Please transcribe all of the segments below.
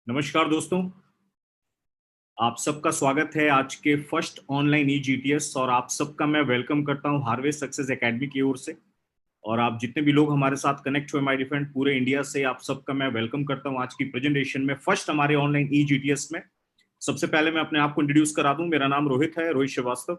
नमस्कार दोस्तों। आप सबका स्वागत है आज के फर्स्ट ऑनलाइन ई जीटीएस और आप सबका मैं वेलकम करता हूं हार्वेस्ट सक्सेस एकेडमी की ओर से। और आप जितने भी लोग हमारे साथ कनेक्ट हुए माय डिफरेंट पूरे इंडिया से, आप सबका मैं वेलकम करता हूं आज की प्रेजेंटेशन में, फर्स्ट हमारे ऑनलाइन ई जीटीएस में। सबसे पहले मैं अपने आप को इंट्रोड्यूस करा दूं। मेरा नाम रोहित है, रोहित श्रीवास्तव।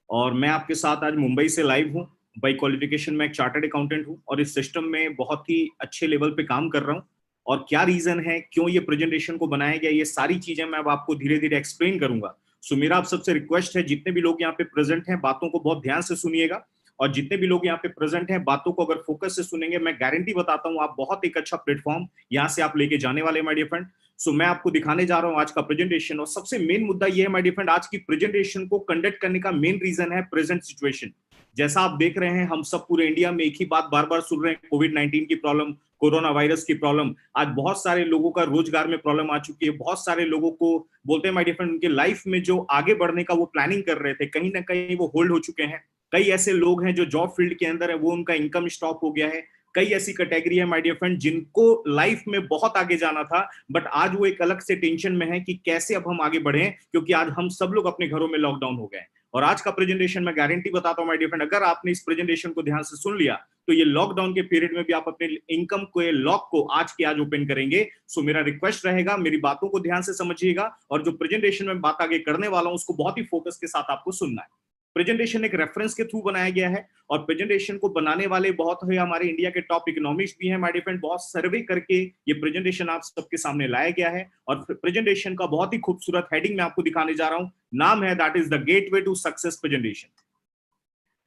और मैं आपके साथ आज मुंबई से लाइव हूं। बाई क्वालिफिकेशन मैं एक चार्टर्ड अकाउंटेंट हूं और इस सिस्टम में बहुत ही अच्छे लेवल पे काम कर रहा हूं। और क्या रीजन है, क्यों ये प्रेजेंटेशन को बनाया गया, ये सारी चीजें मैं अब आपको धीरे धीरे एक्सप्लेन करूंगा। सो मेरा आप सबसे रिक्वेस्ट है, जितने भी लोग यहाँ पे प्रेजेंट हैं बातों को बहुत ध्यान से सुनिएगा। और जितने भी लोग यहाँ पे प्रेजेंट हैं बातों को अगर फोकस से सुनेंगे, मैं गारंटी बताता हूँ आप बहुत एक अच्छा प्लेटफॉर्म यहाँ से आप लेके जाने वाले माय डियर फ्रेंड। सो मैं आपको दिखाने जा रहा हूँ आज का प्रेजेंटेशन। और सबसे मेन मुद्दा यह है माय डियर फ्रेंड, आज की प्रेजेंटेशन को कंडक्ट करने का मेन रीजन है प्रेजेंट सिचुएशन। जैसा आप देख रहे हैं, हम सब पूरे इंडिया में एक ही बात बार बार सुन रहे हैं, कोविड-19 की प्रॉब्लम, कोरोना वायरस की प्रॉब्लम। आज बहुत सारे लोगों का रोजगार में प्रॉब्लम आ चुकी है। बहुत सारे लोगों को बोलते हैं माय डियर फ्रेंड, उनके लाइफ में जो आगे बढ़ने का वो प्लानिंग कर रहे थे, कहीं ना कहीं वो होल्ड हो चुके हैं। कई ऐसे लोग हैं जो जॉब फील्ड के अंदर है, वो उनका इनकम स्टॉप हो गया है। कई ऐसी कैटेगरी है माय डियर फ्रेंड जिनको लाइफ में बहुत आगे जाना था, बट आज वो एक अलग से टेंशन में है कि कैसे अब हम आगे बढ़े, क्योंकि आज हम सब लोग अपने घरों में लॉकडाउन हो गए। और आज का प्रेजेंटेशन मैं गारंटी बताता हूं माय डियर फ्रेंड, अगर आपने इस प्रेजेंटेशन को ध्यान से सुन लिया तो ये लॉकडाउन के पीरियड में भी आप अपने इनकम को लॉक को आज के आज ओपन करेंगे। सो मेरा रिक्वेस्ट रहेगा, मेरी बातों को ध्यान से समझिएगा और जो प्रेजेंटेशन में बात आगे करने वाला हूं उसको बहुत ही फोकस के साथ आपको सुनना है। प्रेजेंटेशन एक रेफरेंस के थ्रू बनाया गया है और प्रेजेंटेशन को बनाने वाले बहुत है हमारे इंडिया के टॉप इकोनॉमिक्स भी हैं माय डियर फ्रेंड। बहुत सर्वे करके ये प्रेजेंटेशन आप सबके सामने लाया गया है और प्रेजेंटेशन का बहुत ही खूबसूरत हेडिंग मैं आपको दिखाने जा रहा हूं। नाम है that is the gateway to success presentation.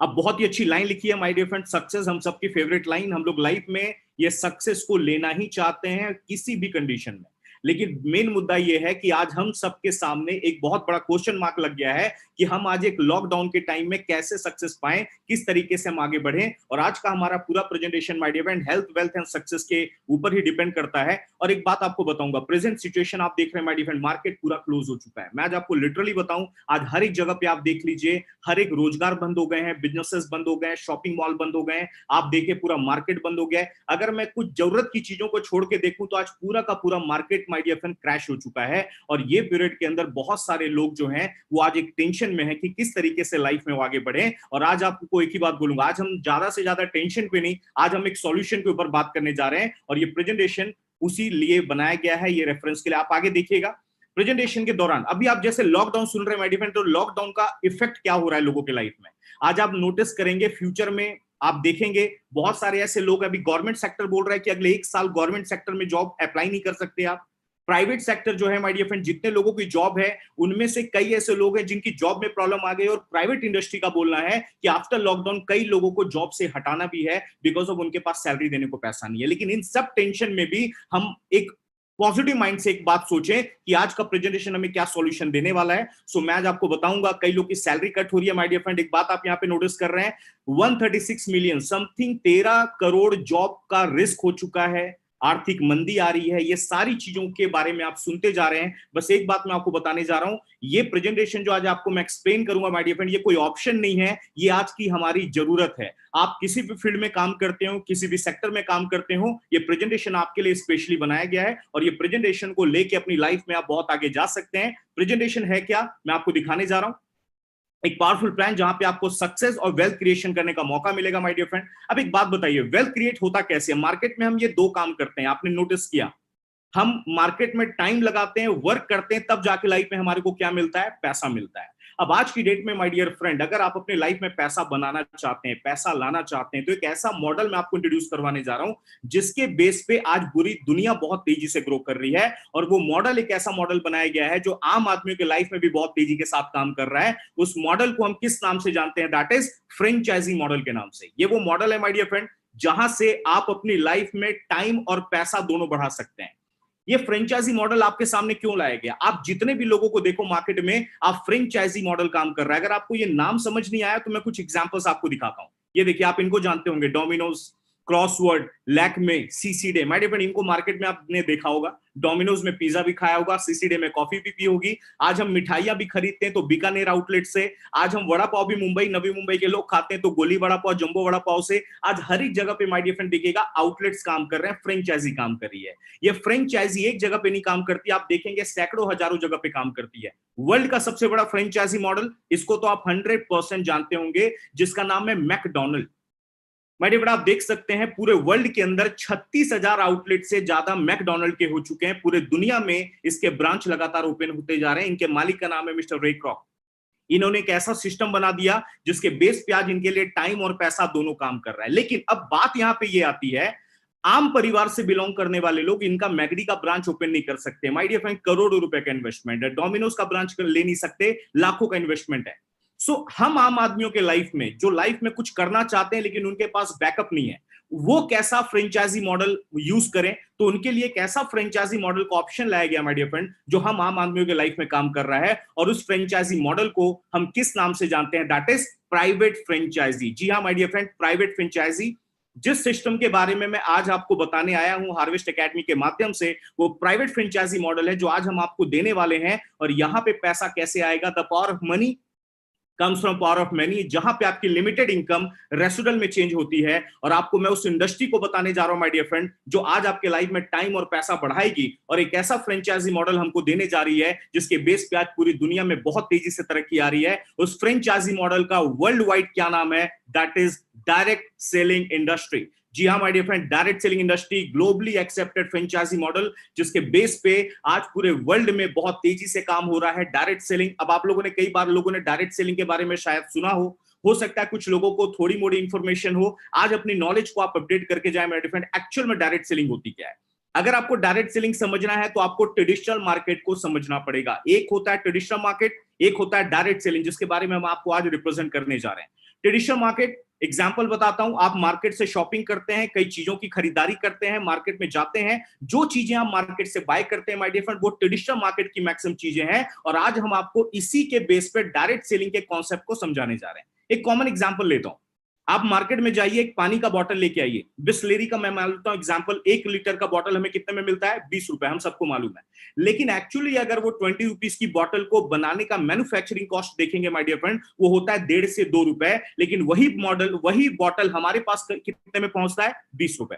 अब बहुत ही अच्छी लाइन लिखी है माय डियर फ्रेंड, सक्सेस हम सबकी फेवरेट लाइन। हम लोग लाइफ में ये सक्सेस को लेना ही चाहते हैं किसी भी कंडीशन में। लेकिन मेन मुद्दा ये है कि आज हम सबके सामने एक बहुत बड़ा क्वेश्चन मार्क लग गया है कि हम आज एक लॉकडाउन के टाइम में कैसे सक्सेस पाएं, किस तरीके से हम आगे बढ़ें। और आज का हमारा पूरा presentation my dear friend health, wealth and success के ऊपर ही डिपेंड करता है। और एक बात आपको बताऊंगा, प्रेजेंट सिचुएशन आप देख रहे हैं माय डियर फ्रेंड, मार्केट पूरा क्लोज हो चुका है। मैं आज आपको लिटरली बताऊं, आज हर एक जगह पे आप देख लीजिए, हर एक रोजगार बंद हो गए हैं, बिजनेसेस बंद हो गए हैं, शॉपिंग मॉल बंद हो गए हैं। आप देखिए पूरा मार्केट बंद हो गया है। अगर मैं कुछ जरूरत की चीजों को छोड़ के देखूं तो आज पूरा का पूरा market my dear friend crash हो चुका है। और ये पीरियड के अंदर बहुत सारे लोग जो हैं वो आज एक टेंशन में है कि किस तरीके से लाइफ में वो आगे बढ़े। और आज आपको एक ही बात बोलूंगा, आज हम ज्यादा से ज्यादा टेंशन पे नहीं, आज हम एक सॉल्यूशन के ऊपर बात करने जा रहे हैं। और ये प्रेजेंटेशन उसी लिए बनाया गया है, ये रेफरेंस के लिए। आप आगे देखिएगा प्रेजेंटेशन के दौरान, अभी आप जैसे लॉकडाउन सुन रहे हैं माय डियर फ्रेंड, तो लॉकडाउन का इफेक्ट क्या हो रहा है लोगों के लाइफ में आज आप नोटिस करेंगे। फ्यूचर में आप देखेंगे बहुत सारे ऐसे लोग, अभी गवर्नमेंट सेक्टर बोल रहा है कि अगले एक साल गवर्नमेंट सेक्टर में जॉब अप्लाई नहीं कर सकते आप। प्राइवेट सेक्टर जो है माय डियर फ्रेंड, जितने लोगों की जॉब है उनमें से कई ऐसे लोग हैं जिनकी जॉब में प्रॉब्लम आ गई। और प्राइवेट इंडस्ट्री का बोलना है कि आफ्टर लॉकडाउन कई लोगों को जॉब से हटाना भी है, बिकॉज ऑफ उनके पास सैलरी देने को पैसा नहीं है। लेकिन इन सब टेंशन में भी हम एक पॉजिटिव माइंड से एक बात सोचें कि आज का प्रेजेंटेशन हमें क्या सॉल्यूशन देने वाला है। सो मैं आज आपको बताऊंगा, कई लोग की सैलरी कट हो रही है माय डियर फ्रेंड। एक बात आप यहाँ पे नोटिस कर रहे हैं, 136 मिलियन समथिंग 13 करोड़ जॉब का रिस्क हो चुका है। आर्थिक मंदी आ रही है, ये सारी चीजों के बारे में आप सुनते जा रहे हैं। बस एक बात मैं आपको बताने जा रहा हूं, ये प्रेजेंटेशन जो आज आपको मैं एक्सप्लेन करूंगा माय डियर फ्रेंड, ये कोई ऑप्शन नहीं है, ये आज की हमारी जरूरत है। आप किसी भी फील्ड में काम करते हो, किसी भी सेक्टर में काम करते हो, ये प्रेजेंटेशन आपके लिए स्पेशली बनाया गया है। और ये प्रेजेंटेशन को लेके अपनी लाइफ में आप बहुत आगे जा सकते हैं। प्रेजेंटेशन है क्या, मैं आपको दिखाने जा रहा हूं, एक पावरफुल प्लान जहां पे आपको सक्सेस और वेल्थ क्रिएशन करने का मौका मिलेगा माय डियर फ्रेंड। अब एक बात बताइए, वेल्थ क्रिएट होता कैसे है? मार्केट में हम ये दो काम करते हैं, आपने नोटिस किया, हम मार्केट में टाइम लगाते हैं, वर्क करते हैं, तब जाके लाइफ में हमारे को क्या मिलता है? पैसा मिलता है। अब आज की डेट में माय डियर फ्रेंड, अगर आप अपने लाइफ में पैसा बनाना चाहते हैं, पैसा लाना चाहते हैं, तो एक ऐसा मॉडल मैं आपको इंट्रोड्यूस करवाने जा रहा हूं जिसके बेस पे आज पूरी दुनिया बहुत तेजी से ग्रो कर रही है। और वो मॉडल एक ऐसा मॉडल बनाया गया है जो आम आदमियों के लाइफ में भी बहुत तेजी के साथ काम कर रहा है। उस मॉडल को हम किस नाम से जानते हैं? दैट इज फ्रेंचाइजी मॉडल के नाम से। ये वो मॉडल है माय डियर फ्रेंड जहां से आप अपनी लाइफ में टाइम और पैसा दोनों बढ़ा सकते हैं। ये फ्रेंचाइजी मॉडल आपके सामने क्यों लाया गया? आप जितने भी लोगों को देखो मार्केट में, आप फ्रेंचाइजी मॉडल काम कर रहा है। अगर आपको ये नाम समझ नहीं आया तो मैं कुछ एग्जांपल्स आपको दिखाता हूं। ये देखिए, आप इनको जानते होंगे, Domino's, Crossword, Lakme, CCD, my dear friend, इनको मार्केट में आपने देखा होगा। डोमिनोज में पिज्जा भी खाया होगा, सीसीडे में कॉफी भी पी होगी। आज हम मिठाइयां भी खरीदते हैं तो बीकानेर आउटलेट से। आज हम वड़ा पाव भी मुंबई, नवी मुंबई के लोग खाते हैं तो गोली वड़ा पाव, जंबो वड़ा पाव से। आज हर एक जगह पे माय डियर फ्रेंड देखिएगा आउटलेट्स काम कर रहे हैं, फ्रेंचाइजी काम कर रही है। ये फ्रेंचाइजी एक जगह पे नहीं काम करती, आप देखेंगे सैकड़ों हजारों जगह पे काम करती है। वर्ल्ड का सबसे बड़ा फ्रेंचाइजी मॉडल, इसको तो आप 100% जानते होंगे, जिसका नाम है मैकडोनल्ड। माय डियर फ्रेंड, आप देख सकते हैं पूरे वर्ल्ड के अंदर 36,000 आउटलेट से ज्यादा मैकडोनल्ड के हो चुके हैं। पूरे दुनिया में इसके ब्रांच लगातार ओपन होते जा रहे हैं। इनके मालिक का नाम है मिस्टर रे क्रॉक। इन्होंने एक ऐसा सिस्टम बना दिया जिसके बेस पे आज इनके लिए टाइम और पैसा दोनों काम कर रहा है। लेकिन अब बात यहां पे ये आती है, आम परिवार से बिलोंग करने वाले लोग इनका मैगडी का ब्रांच ओपन नहीं कर सकते। माय डियर फ्रेंड, करोड़ों रुपए का इन्वेस्टमेंट है। डोमिनोज का ब्रांच ले नहीं सकते, लाखों का इन्वेस्टमेंट है। सो हम आम आदमियों के लाइफ में, जो लाइफ में कुछ करना चाहते हैं लेकिन उनके पास बैकअप नहीं है, वो कैसा फ्रेंचाइजी मॉडल यूज करें, तो उनके लिए एक ऐसा फ्रेंचाइजी मॉडल का ऑप्शन लाया गया माय डियर फ्रेंड, जो हम आम आदमियों के लाइफ में काम कर रहा है। और उस फ्रेंचाइजी मॉडल को हम किस नाम से जानते हैं? That is private franchisee. जी हाँ my dear friend, private franchisee. जिस सिस्टम के बारे में मैं आज आपको बताने आया हूं हार्वेस्ट एकेडमी के माध्यम से, वो प्राइवेट फ्रेंचाइजी मॉडल है जो आज हम आपको देने वाले हैं। और यहां पे पैसा कैसे आएगा? The power of money comes from power of money, जहां पे आपकी लिमिटेड इनकम रेसिडुअल में चेंज होती है। और आपको मैं उस इंडस्ट्री को बताने जा रहा हूं माय डियर फ्रेंड, जो आज आपके लाइफ में टाइम और पैसा बढ़ाएगी। और एक ऐसा फ्रेंचाइजी मॉडल हमको देने जा रही है जिसके बेस पे आज पूरी दुनिया में बहुत तेजी से तरक्की आ रही है। उस फ्रेंचाइजी मॉडल का वर्ल्ड वाइड क्या नाम है? That is direct selling industry. जी हाँ my dear friend, direct selling industry, globally accepted franchisee model, जिसके बेस पे आज पूरे वर्ल्ड में बहुत तेजी से काम हो रहा है। डायरेक्ट सेलिंग, अब आप लोगों ने कई बार लोगों ने डायरेक्ट सेलिंग के बारे में शायद सुना हो सकता है कुछ लोगों को थोड़ी मोड़ी इंफॉर्मेशन हो। आज अपनी नॉलेज को आप अपडेट करके जाए माय डियर फ्रेंड, एक्चुअल में डायरेक्ट सेलिंग होती क्या है। अगर आपको डायरेक्ट सेलिंग समझना है तो आपको ट्रेडिशनल मार्केट को समझना पड़ेगा। एक होता है ट्रेडिशनल मार्केट, एक होता है डायरेक्ट सेलिंग, जिसके बारे में हम आपको आज रिप्रेजेंट करने जा रहे हैं। ट्रेडिशनल मार्केट, एग्जाम्पल बताता हूं, आप मार्केट से शॉपिंग करते हैं, कई चीजों की खरीदारी करते हैं, मार्केट में जाते हैं, जो चीजें आप मार्केट से बाय करते हैं माय डियर फ्रेंड, वो ट्रेडिशनल मार्केट की मैक्सिमम चीजें हैं। और आज हम आपको इसी के बेस पे डायरेक्ट सेलिंग के कॉन्सेप्ट को समझाने जा रहे हैं। एक कॉमन एग्जाम्पल लेता हूं, आप मार्केट में जाइए, एक पानी का बॉटल लेके आइए, बिस्लेरी का मैं मान लेता हूं एग्जांपल, 1 लीटर का बॉटल हमें कितने में मिलता है? 20 रुपए, हम सबको मालूम है। लेकिन एक्चुअली अगर वो 20 रुपीज की बॉटल को बनाने का मैन्युफैक्चरिंग कॉस्ट देखेंगे माय डियर फ्रेंड, वो होता है 1.5 से 2 रुपए। लेकिन वही मॉडल, वही बॉटल हमारे पास कितने में पहुंचता है? 20 रुपए।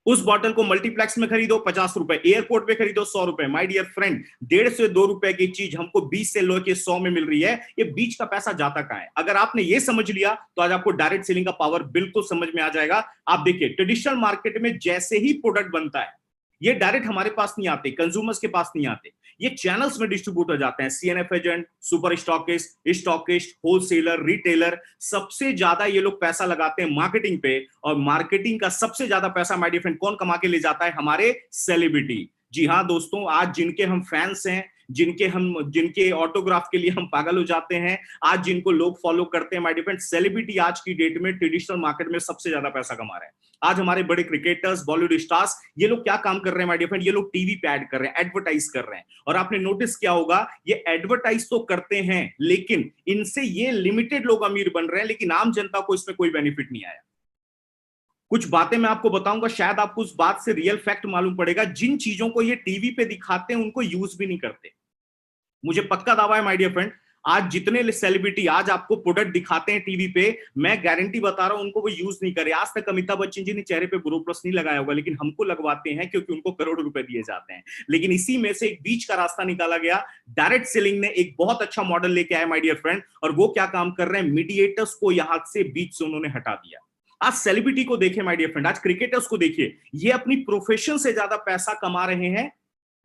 उस बॉटल को मल्टीप्लेक्स में खरीदो 50 रुपए, एयरपोर्ट पे खरीदो 100 रुपए। माय डियर फ्रेंड, 1.5 से 2 रुपए की चीज हमको 20 से लेके 100 में मिल रही है। ये बीच का पैसा जाता कहां है? अगर आपने ये समझ लिया तो आज आपको डायरेक्ट सेलिंग का पावर बिल्कुल समझ में आ जाएगा। आप देखिए, ट्रेडिशनल मार्केट में जैसे ही प्रोडक्ट बनता है, ये डायरेक्ट हमारे पास नहीं आते, कंज्यूमर्स के पास नहीं आते, ये चैनल्स में डिस्ट्रीब्यूट हो जाते हैं। CNF agent, super stockist, stockist, wholesaler, retailer, सबसे ज्यादा ये लोग पैसा लगाते हैं मार्केटिंग पे। और मार्केटिंग का सबसे ज्यादा पैसा माय डियर फ्रेंड कौन कमा के ले जाता है? हमारे सेलिब्रिटी। जी हाँ दोस्तों, आज जिनके हम फैंस हैं, जिनके ऑटोग्राफ के लिए हम पागल हो जाते हैं, आज जिनको लोग फॉलो करते हैं माय डियर फ्रेंड, सेलिब्रिटी आज की डेट में ट्रेडिशनल मार्केट में सबसे ज्यादा पैसा कमा रहे हैं। आज हमारे बड़े क्रिकेटर्स, बॉलीवुड स्टार्स, ये लोग क्या काम कर रहे हैं माय डियर फ्रेंड? ये लोग टीवी पे ऐड कर रहे हैं, एडवर्टाइज कर रहे हैं। और आपने नोटिस किया होगा, ये एडवर्टाइज तो करते हैं, लेकिन इनसे ये लिमिटेड लोग अमीर बन रहे हैं, लेकिन आम जनता को इसमें कोई बेनिफिट नहीं आया। कुछ बातें मैं आपको बताऊंगा, शायद आपको उस बात से रियल फैक्ट मालूम पड़ेगा। जिन चीजों को ये टीवी पे दिखाते हैं उनको यूज भी नहीं करते। मुझे पक्का दावा है माय डियर फ्रेंड, आज जितने सेलिब्रिटी आज आपको प्रोडक्ट दिखाते हैं टीवी पे, मैं गारंटी बता रहा हूं उनको वो यूज नहीं करे। आज तक अमिताभ बच्चन जी ने चेहरे पे ब्रो प्लस नहीं लगाया होगा, लेकिन हमको लगवाते हैं क्योंकि उनको करोड़ों रुपए दिए जाते हैं। लेकिन इसी में से एक बीच का रास्ता निकाला गया। डायरेक्ट सेलिंग ने एक बहुत अच्छा मॉडल लेके आया माय डियर फ्रेंड, और वो क्या काम कर रहे हैं? मीडिएटर्स को यहां से बीच से उन्होंने हटा दिया। आज सेलिब्रिटी को देखिए माय डियर फ्रेंड, आज क्रिकेटर्स को देखिए, ये अपनी प्रोफेशन से ज्यादा पैसा कमा रहे हैं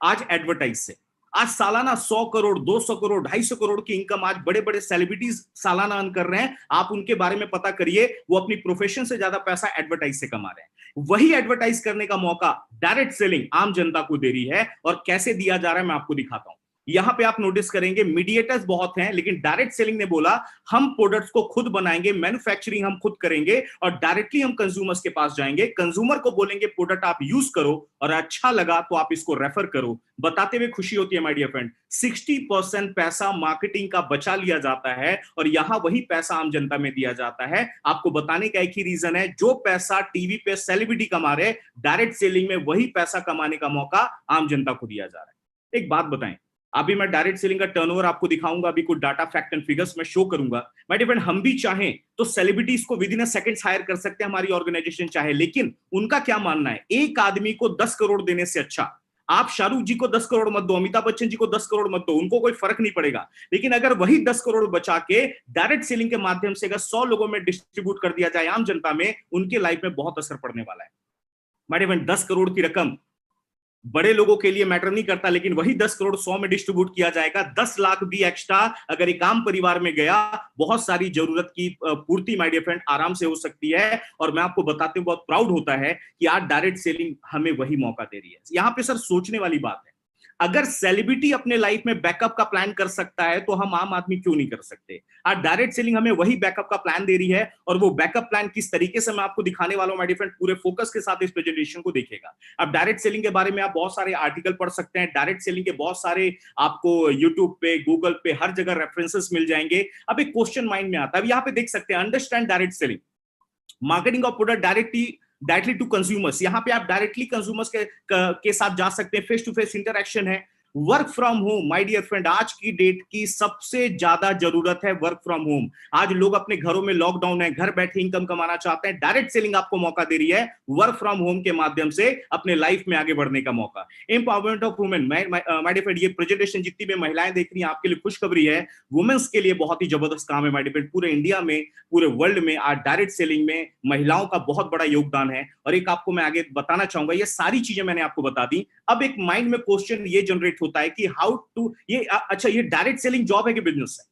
आज एडवर्टाइज से। आज सालाना 100 करोड़, 200 करोड़, 250 करोड़ की इनकम आज बड़े बड़े सेलिब्रिटीज सालाना अर्न कर रहे हैं। आप उनके बारे में पता करिए, वो अपनी प्रोफेशन से ज्यादा पैसा एडवर्टाइज से कमा रहे हैं। वही एडवर्टाइज करने का मौका डायरेक्ट सेलिंग आम जनता को दे रही है। और कैसे दिया जा रहा है मैं आपको दिखाता हूं। यहां पे आप नोटिस करेंगे मीडिएटर्स बहुत हैं, लेकिन डायरेक्ट सेलिंग ने बोला हम प्रोडक्ट्स को खुद बनाएंगे, मैन्युफैक्चरिंग हम खुद करेंगे और डायरेक्टली हम कंज्यूमर्स के पास जाएंगे, कंज्यूमर को बोलेंगे प्रोडक्ट आप यूज करो और अच्छा लगा तो आप इसको रेफर करो। बताते हुए खुशी होती है माय डियर फ्रेंड, 60% पैसा मार्केटिंग का बचा लिया जाता है और यहां वही पैसा आम जनता में दिया जाता है। आपको बताने का एक ही रीजन है, जो पैसा टीवी पे सेलिब्रिटी कमा रहे, डायरेक्ट सेलिंग में वही पैसा कमाने का मौका आम जनता को दिया जा रहा है। एक बात बताएं, अभी मैं डायरेक्ट सेलिंग का टर्नओवर आपको दिखाऊंगा, अभी कुछ डाटा फैक्ट एंड फिगर्स में शो करूंगा। माय डियर फ्रेंड, हम भी चाहें तो सेलिब्रिटीज को विद इन सेकंड्स हायर कर सकते हैं, हमारी ऑर्गेनाइजेशन चाहे, लेकिन उनका क्या मानना है, एक आदमी को 10 करोड़ देने से अच्छा आप शाहरुख जी को 10 करोड़ मत दो, अमिताभ बच्चन जी को 10 करोड़ मत दो, उनको कोई फर्क नहीं पड़ेगा। लेकिन अगर वही 10 करोड़ बचा के डायरेक्ट सेलिंग के माध्यम से अगर 100 लोगों में डिस्ट्रीब्यूट कर दिया जाए आम जनता में, उनके लाइफ में बहुत असर पड़ने वाला है। माय डियर फ्रेंड, 10 करोड़ की रकम बड़े लोगों के लिए मैटर नहीं करता, लेकिन वही 10 करोड़ 100 में डिस्ट्रीब्यूट किया जाएगा, 10 लाख भी एक्स्ट्रा अगर एक आम परिवार में गया, बहुत सारी जरूरत की पूर्ति माय डियर फ्रेंड आराम से हो सकती है। और मैं आपको बताते हुए बहुत प्राउड होता है कि आज डायरेक्ट सेलिंग हमें वही मौका दे रही है। यहां पे सर सोचने वाली बात है, अगर सेलिब्रिटी अपने लाइफ में बैकअप का प्लान कर सकता है तो हम आम आदमी क्यों नहीं कर सकते। आज डायरेक्ट सेलिंग हमें वही बैकअप का प्लान दे रही है, और वो बैकअप प्लान किस तरीके से मैं आपको दिखाने वाला हूं माय डियर फ्रेंड, पूरे फोकस के साथ इस प्रेजेंटेशन को देखिएगा। अब डायरेक्ट सेलिंग के बारे में आप बहुत सारे आर्टिकल पढ़ सकते हैं, डायरेक्ट सेलिंग के बहुत सारे आपको यूट्यूब पे, गूगल पे, हर जगह रेफरेंसेस मिल जाएंगे। अब एक क्वेश्चन माइंड में आता है, अब यहाँ पे देख सकते हैं, understand direct selling, marketing of product directly to consumers. यहां पे आप डायरेक्टली कंज्यूमर्स के साथ जा सकते हैं, फेस टू फेस इंटरेक्शन है। Work from home my dear friend, आज की डेट की सबसे ज्यादा जरूरत है वर्क फ्रॉम होम। आज लोग अपने घरों में, लॉकडाउन है, घर बैठे इनकम कमाना चाहते हैं, डायरेक्ट सेलिंग आपको मौका दे रही है वर्क फ्रॉम होम के माध्यम से अपने लाइफ में आगे बढ़ने का मौका। Empowerment of women, my dear friend, ये प्रेजेंटेशन जितनी भी महिलाएं देख रही हैं आपके लिए खुशखबरी है, वुमेन्स के लिए बहुत ही जबरदस्त काम है माय डियर फ्रेंड। पूरे इंडिया में, पूरे वर्ल्ड में आज डायरेक्ट सेलिंग में महिलाओं का बहुत बड़ा योगदान है। और एक आपको मैं आगे बताना चाहूंगा, ये सारी चीजें मैंने आपको बता दी। अब एक माइंड में क्वेश्चन ये जनरेट होता है कि हाउ टू, ये अच्छा, ये डायरेक्ट सेलिंग जॉब है कि बिजनेस है।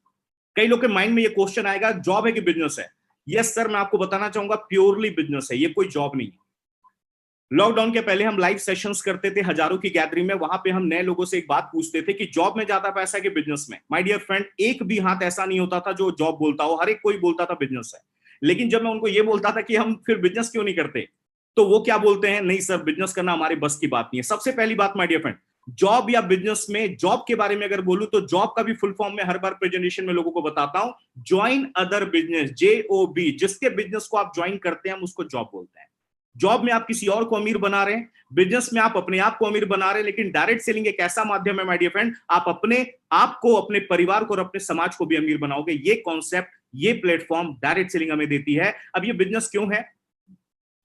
कई लोग के माइंड में ये क्वेश्चन आएगा, जॉब है कि बिजनेस है। यस सर, मैं आपको बताना चाहूंगा प्योरली बिजनेस है, ये कोई जॉब नहीं है। लॉकडाउन के पहले हम लाइव सेशंस करते थे हजारों की गैदरिंग में, वहां पे हम नए लोगों से एक बात पूछते थे कि जॉब में ज्यादा पैसा है कि बिजनेस में। माय डियर फ्रेंड, एक भी हाथ ऐसा नहीं होता था जो जॉब बोलता हो, हर एक कोई बोलता था बिजनेस है। लेकिन जब मैं उनको ये बोलता था कि हम फिर बिजनेस क्यों नहीं करते, तो वो क्या बोलते हैं, नहीं सर बिजनेस करना हमारे बस की बात नहीं है। सबसे पहली बात माय डियर फ्रेंड, जॉब या बिजनेस में, जॉब के बारे में अगर बोलूं तो जॉब का भी फुल फॉर्म में हर बार प्रेजेंटेशन में लोगों को बताता हूं, ज्वाइन अदर बिजनेस, JOB। जिसके बिजनेस को आप ज्वाइन करते हैं हम उसको जॉब बोलते हैं। जॉब में आप किसी और को अमीर बना रहे हैं, बिजनेस में आप अपने आप को अमीर बना रहे हैं। लेकिन डायरेक्ट सेलिंग एक ऐसा माध्यम है माय डियर फ्रेंड, आप अपने आप को, अपने परिवार को और अपने समाज को भी अमीर बनाओगे। ये कॉन्सेप्ट, ये प्लेटफॉर्म डायरेक्ट सेलिंग हमें देती है। अब ये बिजनेस क्यों है,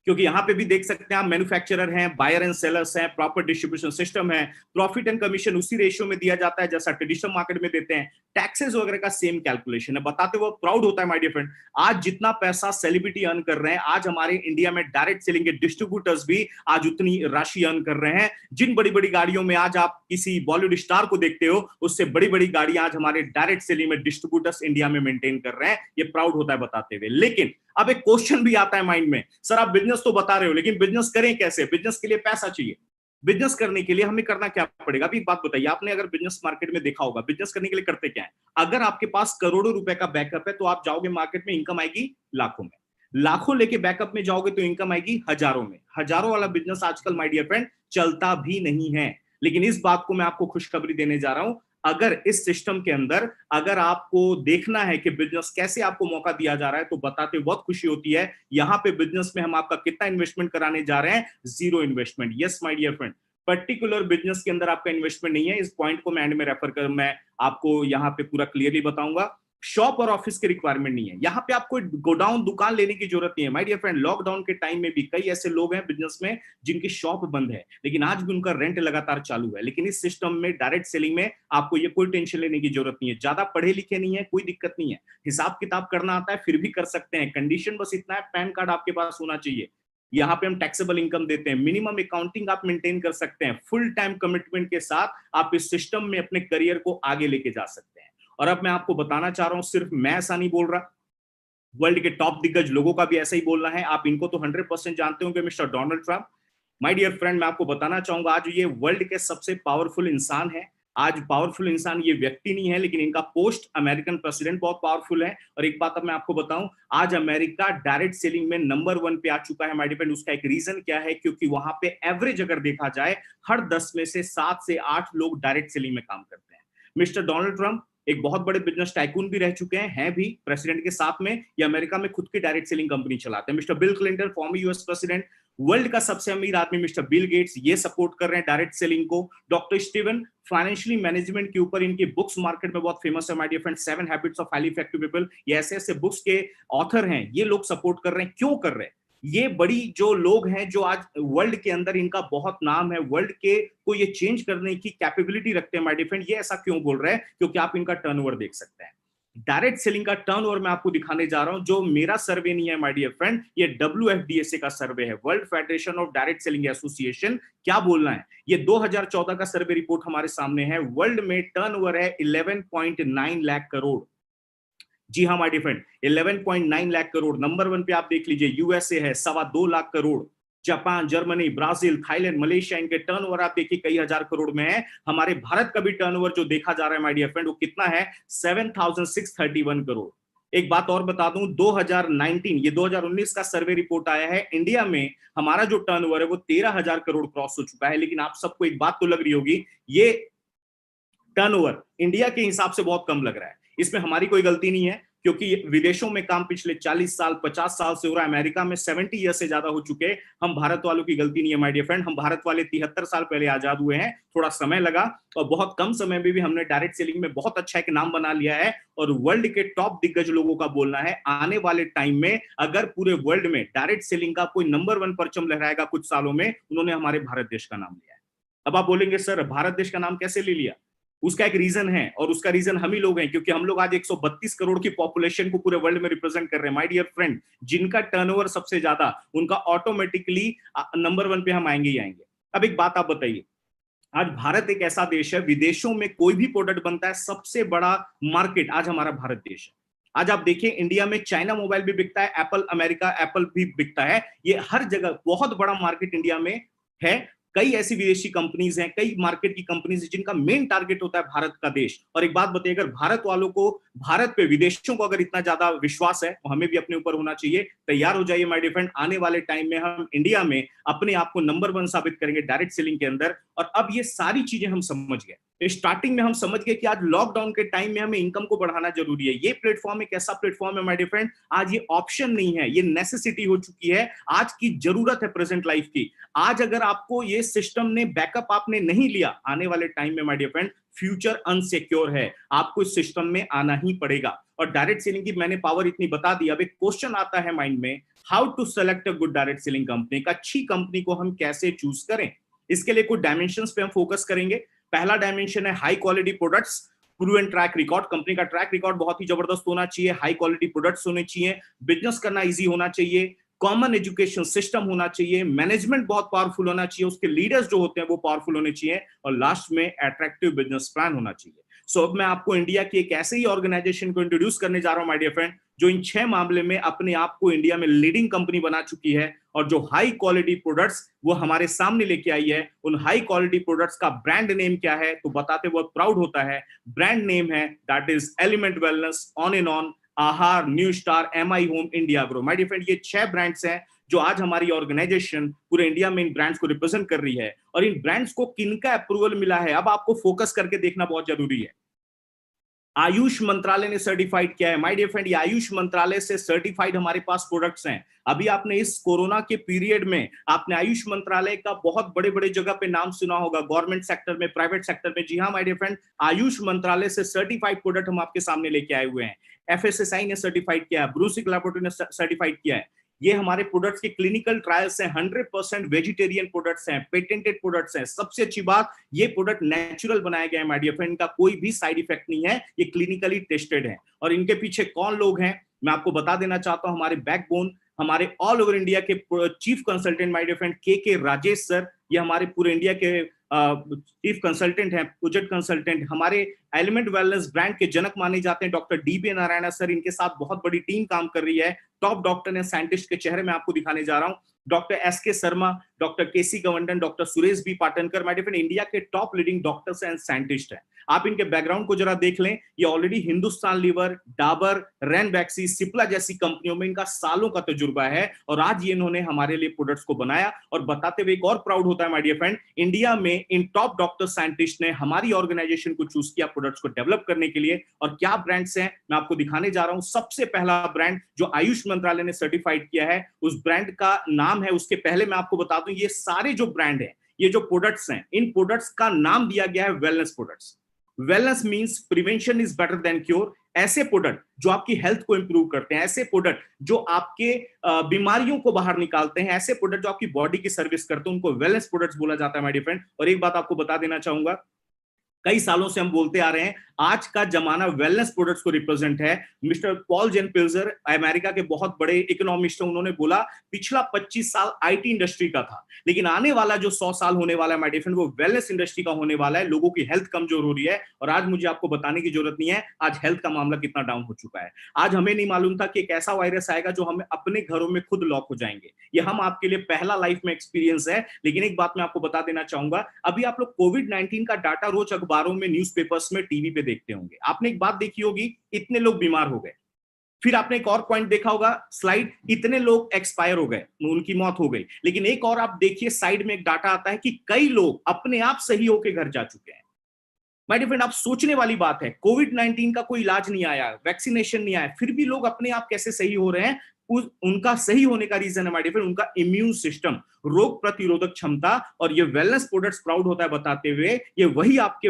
क्योंकि यहां पे भी देख सकते हैं आप, मैन्युफैक्चरर हैं, बायर एंड सेलर्स हैं, प्रॉपर डिस्ट्रीब्यूशन सिस्टम है, प्रॉफिट एंड कमीशन उसी रेशियो में दिया जाता है जैसा ट्रेडिशनल मार्केट में देते हैं, टैक्सेस वगैरह का सेम कैलकुलेशन है। बताते हुए प्राउड होता है माय डियर फ्रेंड, आज जितना पैसा सेलिब्रिटी अर्न कर रहे हैं, आज हमारे इंडिया में डायरेक्ट सेलिंग के डिस्ट्रीब्यूटर्स भी आज उतनी राशि अर्न कर रहे हैं। जिन बड़ी बड़ी गाड़ियों में आज आप किसी बॉलीवुड स्टार को देखते हो, उससे बड़ी बड़ी गाड़ियां आज हमारे डायरेक्ट सेलिंग में डिस्ट्रीब्यूटर्स इंडिया में मेंटेन कर रहे हैं। ये प्राउड होता है बताते हुए। लेकिन अब एक क्वेश्चन भी आता है माइंड में, सर आप बिजनेस तो बता रहे हो, लेकिन बिजनेस करें कैसे, बिजनेस के लिए पैसा चाहिए। बिजनेस करने के लिए हमें करना क्या पड़ेगा। अभी एक बात बताइए, आपने अगर बिजनेस मार्केट में देखा होगा, बिजनेस करने के लिए करते क्या है, अगर आपके पास करोड़ों रुपए का बैकअप है तो आप जाओगे मार्केट में, इनकम आएगी लाखों में। लाखों लेके बैकअप में जाओगे तो इनकम आएगी हजारों में। हजारों वाला बिजनेस आजकल माय डियर फ्रेंड चलता भी नहीं है। लेकिन इस बात को मैं आपको खुशखबरी देने जा रहा हूं, अगर इस सिस्टम के अंदर अगर आपको देखना है कि बिजनेस कैसे आपको मौका दिया जा रहा है, तो बताते बहुत खुशी होती है। यहां पे बिजनेस में हम आपका कितना इन्वेस्टमेंट कराने जा रहे हैं, 0 investment. Yes my dear friend, particular business के अंदर आपका इन्वेस्टमेंट नहीं है। इस पॉइंट को मैं एंड में रेफर कर, मैं आपको यहां पे पूरा क्लियरली बताऊंगा। शॉप और ऑफिस की रिक्वायरमेंट नहीं है, यहां पे आपको गोडाउन, दुकान लेने की जरूरत नहीं है माय डियर फ्रेंड। लॉकडाउन के टाइम में भी कई ऐसे लोग हैं बिजनेस में जिनकी शॉप बंद है, लेकिन आज भी उनका रेंट लगातार चालू है। लेकिन इस सिस्टम में, डायरेक्ट सेलिंग में, आपको ये कोई टेंशन लेने की जरूरत नहीं है। ज्यादा पढ़े लिखे नहीं है, कोई दिक्कत नहीं है, हिसाब किताब करना आता है फिर भी कर सकते हैं। कंडीशन बस इतना है, पैन कार्ड आपके पास होना चाहिए। यहाँ पे हम टैक्सेबल इनकम देते हैं, मिनिमम अकाउंटिंग आप मेंटेन कर सकते हैं, फुल टाइम कमिटमेंट के साथ आप इस सिस्टम में अपने करियर को आगे लेके जा सकते हैं। और अब मैं आपको बताना चाह रहा हूं, सिर्फ मैं ऐसा नहीं बोल रहा, वर्ल्ड के टॉप दिग्गज लोगों का भी ऐसा ही बोलना है। आप इनको तो 100% जानते होंगे, mister Donald Trump. My dear friend, मैं आपको बताना चाहूंगा, आज ये वर्ल्ड के सबसे पावरफुल इंसान है। आज पावरफुल इंसान ये व्यक्ति नहीं है, लेकिन इनका पोस्ट अमेरिकन प्रेसिडेंट बहुत पावरफुल है। और एक बात अब मैं आपको बताऊं, आज अमेरिका डायरेक्ट सेलिंग में नंबर 1 पे आ चुका है माय डियर फ्रेंड। उसका एक रीजन क्या है, क्योंकि वहां पे एवरेज अगर देखा जाए, हर 10 में से 7 से 8 लोग डायरेक्ट सेलिंग में काम करते हैं। मिस्टर डोनाल्ड ट्रंप एक बहुत बड़े बिजनेस टाइकून भी रह चुके हैं भी प्रेसिडेंट के साथ में, ये अमेरिका में खुद की डायरेक्ट सेलिंग कंपनी चलाते हैं। Mister Bill Clinton, former US president, world का सबसे अमीर आदमी मिस्टर बिल गेट्स, ये सपोर्ट कर रहे हैं डायरेक्ट सेलिंग को। डॉक्टर स्टीवन फाइनेंशियली मैनेजमेंट के ऊपर इनकी बुक्स मार्केट में बहुत फेमस है my dear friend, 7 habits of highly effective people, ये ऐसे ऐसे बुक्स के ऑथर हैं, ये लोग सपोर्ट कर रहे हैं। क्यों कर रहे हैं? ये बड़ी जो लोग हैं जो आज वर्ल्ड के अंदर इनका बहुत नाम है, वर्ल्ड के को ये चेंज करने की कैपेबिलिटी रखते हैं माय डियर फ्रेंड, ये ऐसा क्यों बोल रहे हैं? क्योंकि आप इनका टर्नओवर देख सकते हैं। डायरेक्ट सेलिंग का टर्नओवर मैं आपको दिखाने जा रहा हूं, जो मेरा सर्वे नहीं है माय डियर फ्रेंड, ये WFDSA का सर्वे है, world federation of direct selling association. क्या बोलना है, ये 2014 का सर्वे रिपोर्ट हमारे सामने है। वर्ल्ड में टर्नओवर है 11.9 लाख करोड़। जी हाँ my dear friend, 11.9 lakh crore. Number 1 पे आप देख लीजिए यूएसए है 2.25 lakh crore. Japan, Germany, Brazil, Thailand, Malaysia, इनके टर्नओवर आप देखिए कई हजार करोड़ में है। हमारे भारत का भी टर्नओवर जो देखा जा रहा है माय डियर फ्रेंड, वो कितना है? 7,631 करोड़। एक बात और बता दूं, 2019 ये 2019 का सर्वे रिपोर्ट आया है, इंडिया में हमारा जो टर्नओवर है वो 13,000 करोड़ क्रॉस हो चुका है। लेकिन आप सबको एक बात तो लग रही होगी, ये टर्नओवर इंडिया के हिसाब से बहुत कम लग रहा है। इसमें हमारी कोई गलती नहीं है, क्योंकि विदेशों में काम पिछले 40 साल 50 साल से हो रहा है, अमेरिका में 70 ईयर से ज्यादा हो चुके। हम भारत वालों की गलती नहीं है माय डियर फ्रेंड, हम भारत वाले 73 साल पहले आजाद हुए हैं, थोड़ा समय लगा, और बहुत कम समय में भी हमने डायरेक्ट सेलिंग में बहुत अच्छा एक नाम बना लिया है। और वर्ल्ड के टॉप दिग्गज लोगों का बोलना है, आने वाले टाइम में अगर पूरे वर्ल्ड में डायरेक्ट सेलिंग का कोई नंबर 1 परचम लहराएगा कुछ सालों में, उन्होंने हमारे भारत देश का नाम लिया है। अब आप बोलेंगे सर भारत देश का नाम कैसे ले लिया? उसका एक रीजन है, और उसका रीजन हम ही लोग हैं, क्योंकि हम लोग आज 132 करोड़ की पॉपुलेशन को पूरे वर्ल्ड में रिप्रेजेंट कर रहे हैं माय डियर फ्रेंड। जिनका टर्नओवर सबसे ज्यादा, उनका ऑटोमेटिकली नंबर 1 पे हम आएंगे ही आएंगे। अब एक बात आप बताइए, आज भारत एक ऐसा देश है, विदेशों में कोई भी प्रोडक्ट बनता है, सबसे बड़ा मार्केट आज हमारा भारत देश है। आज आप देखिए, इंडिया में चाइना मोबाइल भी बिकता है, एप्पल अमेरिका एप्पल भी बिकता है, ये हर जगह बहुत बड़ा मार्केट इंडिया में है। कई ऐसी विदेशी कंपनीज हैं, कई मार्केट की कंपनीज हैं, जिनका मेन टारगेट होता है भारत का देश। और एक बात बताइए, अगर भारत वालों को, भारत पे विदेशों को अगर इतना ज्यादा विश्वास है, तो हमें भी अपने ऊपर होना चाहिए। तैयार हो जाइए माय डियर फ्रेंड, आने वाले टाइम में हम इंडिया में अपने आप को नंबर 1 साबित करेंगे डायरेक्ट सेलिंग के अंदर। और अब ये सारी चीजें हम समझ गए, स्टार्टिंग में हम समझ गए कि आज लॉकडाउन के टाइम में हमें इनकम को बढ़ाना जरूरी है। ये प्लेटफॉर्म एक ऐसा प्लेटफॉर्म है माय डियर फ्रेंड, आज ये ऑप्शन नहीं है, ये नेसेसिटी हो चुकी है, आज की जरूरत है प्रेजेंट लाइफ की। आज अगर आपको ये सिस्टम ने बैकअप आपने नहीं लिया, आने वाले टाइम में my dear friend future unsecure है, आपको इस सिस्टम में आना ही पड़ेगा। और डायरेक्ट सेलिंग की मैंने पावर इतनी बता दी। अब एक क्वेश्चन आता है माइंड में, how to select a good direct selling company, का अच्छी कंपनी को हम कैसे चूज करें? इसके लिए कुछ डायमेंशंस पे हम फोकस करेंगे। पहला डायमेंशन है high quality products, proven track record. Company का ट्रैक रिकॉर्ड बहुत ही जबरदस्त होना चाहिए, हाई क्वालिटी प्रोडक्ट्स होने चाहिए, बिजनेस करना इजी होना चाहिए, कॉमन एजुकेशन सिस्टम होना चाहिए, मैनेजमेंट बहुत पावरफुल होना चाहिए, उसके लीडर्स जो होते हैं वो पावरफुल होने चाहिए, और लास्ट में अट्रैक्टिव बिजनेस प्लान होना चाहिए। सो अब मैं आपको इंडिया की एक ऐसे ही ऑर्गेनाइजेशन को इंट्रोड्यूस करने जा रहा हूं माय डियर फ्रेंड, जो इन 6 मामले में अपने आप को इंडिया में लीडिंग कंपनी बना चुकी है, और जो हाई क्वालिटी प्रोडक्ट्स वो हमारे सामने लेके आई है। उन हाई क्वालिटी प्रोडक्ट्स का ब्रांड नेम क्या है, तो बताते बहुत प्राउड होता है। ब्रांड नेम है that is element wellness, on and on, Aahar, new star, MI home, India grow. My dear friend, ये 6 ब्रांड्स हैं जो आज हमारी ऑर्गेनाइजेशन पूरे इंडिया में इन ब्रांड्स को रिप्रेजेंट कर रही है। और इन ब्रांड्स को किनका अप्रूवल मिला है, अब आपको फोकस करके देखना बहुत जरूरी है। आयुष मंत्रालय ने सर्टिफाइड किया है माय डियर फ्रेंड, ये आयुष मंत्रालय से सर्टिफाइड हमारे पास प्रोडक्ट्स हैं। अभी आपने इस कोरोना के पीरियड में आपने आयुष मंत्रालय का बहुत बड़े बड़े जगह पे नाम सुना होगा, गवर्नमेंट सेक्टर में, प्राइवेट सेक्टर में। जी हाँ माय डियर फ्रेंड, आयुष मंत्रालय से सर्टिफाइड प्रोडक्ट हम आपके सामने लेके आए हुए हैं। FSSAI ने सर्टिफाइड किया है, ब्रूसिक लैबोरेटरी ने सर्टिफाइड किया है। ये हमारे प्रोडक्ट्स के क्लिनिकल ट्रायल्स हैं, 100% वेजिटेरियन प्रोडक्ट्स हैं, पेटेंटेड प्रोडक्ट्स हैं। सबसे अच्छी बात, ये प्रोडक्ट नेचुरल बनाया गया है माय डियर फ्रेंड, इनका कोई भी साइड इफेक्ट नहीं है, ये क्लिनिकली टेस्टेड है। और इनके पीछे कौन लोग हैं मैं आपको बता देना चाहता हूं। हमारे बैकबोन, हमारे ऑल ओवर इंडिया के chief consultant my dear friend K Rajesh sir, ये हमारे पूरे इंडिया के चीफ कंसल्टेंट हैं, प्रोजेक्ट कंसल्टेंट। हमारे एलिमेंट वेलनेस ब्रांड के जनक माने जाते हैं डॉक्टर DB नारायण सर, इनके साथ बहुत बड़ी टीम काम कर रही है। टॉप डॉक्टर ने, साइंटिस्ट के चेहरे में आपको दिखाने जा रहा हूं, doctor SK Sharma, doctor KC Gawandan, doctor Suresh B Patankar, my dear friend, India के top leading doctors and scientist हैं। आप इनके बैकग्राउंड को जरा देख लें, ये ऑलरेडी हिंदुस्तान लीवर, डाबर, रैनबैक्सी, सिप्ला जैसी कंपनियों में इनका सालों का तजुर्बा है, और आज ये इन्होंने हमारे लिए प्रोडक्ट्स को बनाया। और बताते हुए एक और प्राउड होता है माय डियर फ्रेंड, इंडिया में इन टॉप डॉक्टर साइंटिस्ट ने हमारी ऑर्गेनाइजेशन को चूज किया प्रोडक्ट्स को डेवलप करने के लिए। और क्या ब्रांड्स हैं मैं आपको दिखाने जा रहा हूं। सबसे पहला ब्रांड जो आयुष मंत्रालय ने सर्टिफाइड किया है, उस ब्रांड का नाम है, उसके पहले मैं आपको बता दूं, ये सारे जो ब्रांड है, ये जो प्रोडक्ट्स हैं, इन प्रोडक्ट्स का नाम दिया गया है wellness products. Wellness means prevention is better than cure. ऐसे प्रोडक्ट जो आपकी हेल्थ को इंप्रूव करते हैं, ऐसे प्रोडक्ट जो आपके बीमारियों को बाहर निकालते हैं, ऐसे प्रोडक्ट जो आपकी बॉडी की सर्विस करते हैं, उनको वेलनेस प्रोडक्ट्स बोला जाता है माय डियर फ्रेंड। और एक बात आपको बता देना चाहूंगा, कई सालों से हम बोलते आ रहे हैं, आज का जमाना वेलनेस प्रोडक्ट्स को रिप्रेजेंट है। मिस्टर पॉल जेन पिल्जर अमेरिका के बहुत बड़े इकोनॉमिस्ट हैं, उन्होंने बोला पिछला 25 साल आईटी इंडस्ट्री का था, लेकिन आने वाला जो 100 साल होने वाला है माय डियर फ्रेंड, वो वेलनेस इंडस्ट्री का होने वाला है। लोगों की हेल्थ कमजोर हो रही है, और आज मुझे आपको बताने की जरूरत नहीं है आज हेल्थ का मामला कितना डाउन हो चुका है। आज हमें नहीं मालूम था कि एक ऐसा वायरस आएगा जो हमें अपने घरों में खुद लॉक हो जाएंगे। ये हम आपके लिए पहला लाइफ में एक्सपीरियंस है। लेकिन एक बात मैं आपको बता देना चाहूंगा, अभी आप लोग कोविड-19 का डाटा रोज अखबारों में, न्यूज़पेपर्स में, टीवी पे देखते होंगे। आपने एक बात देखी होगी, इतने लोग बीमार हो गए। फिर आपने एक और पॉइंट देखा होगा, स्लाइड, इतने लोग एक्सपायर हो गए, उनकी मौत हो गई। लेकिन एक और आप देखिए, साइड में एक डाटा आता है कि कई लोग अपने आप सही होकर घर जा चुके हैं। माय डियर फ्रेंड, आप सोचने वाली बात है, कोविड-19 का कोई इलाज नहीं आया, वैक्सीनेशन नहीं आया, फिर भी लोग अपने आप कैसे सही हो रहे हैं। उनका सही होने का रीजन है माय डियर फ्रेंड, उनका इम्यून सिस्टम, रोग प्रतिरोधक क्षमता। और ये वेलनेस प्रोडक्ट्स प्राउड होता है बताते हुए, ये वही आपके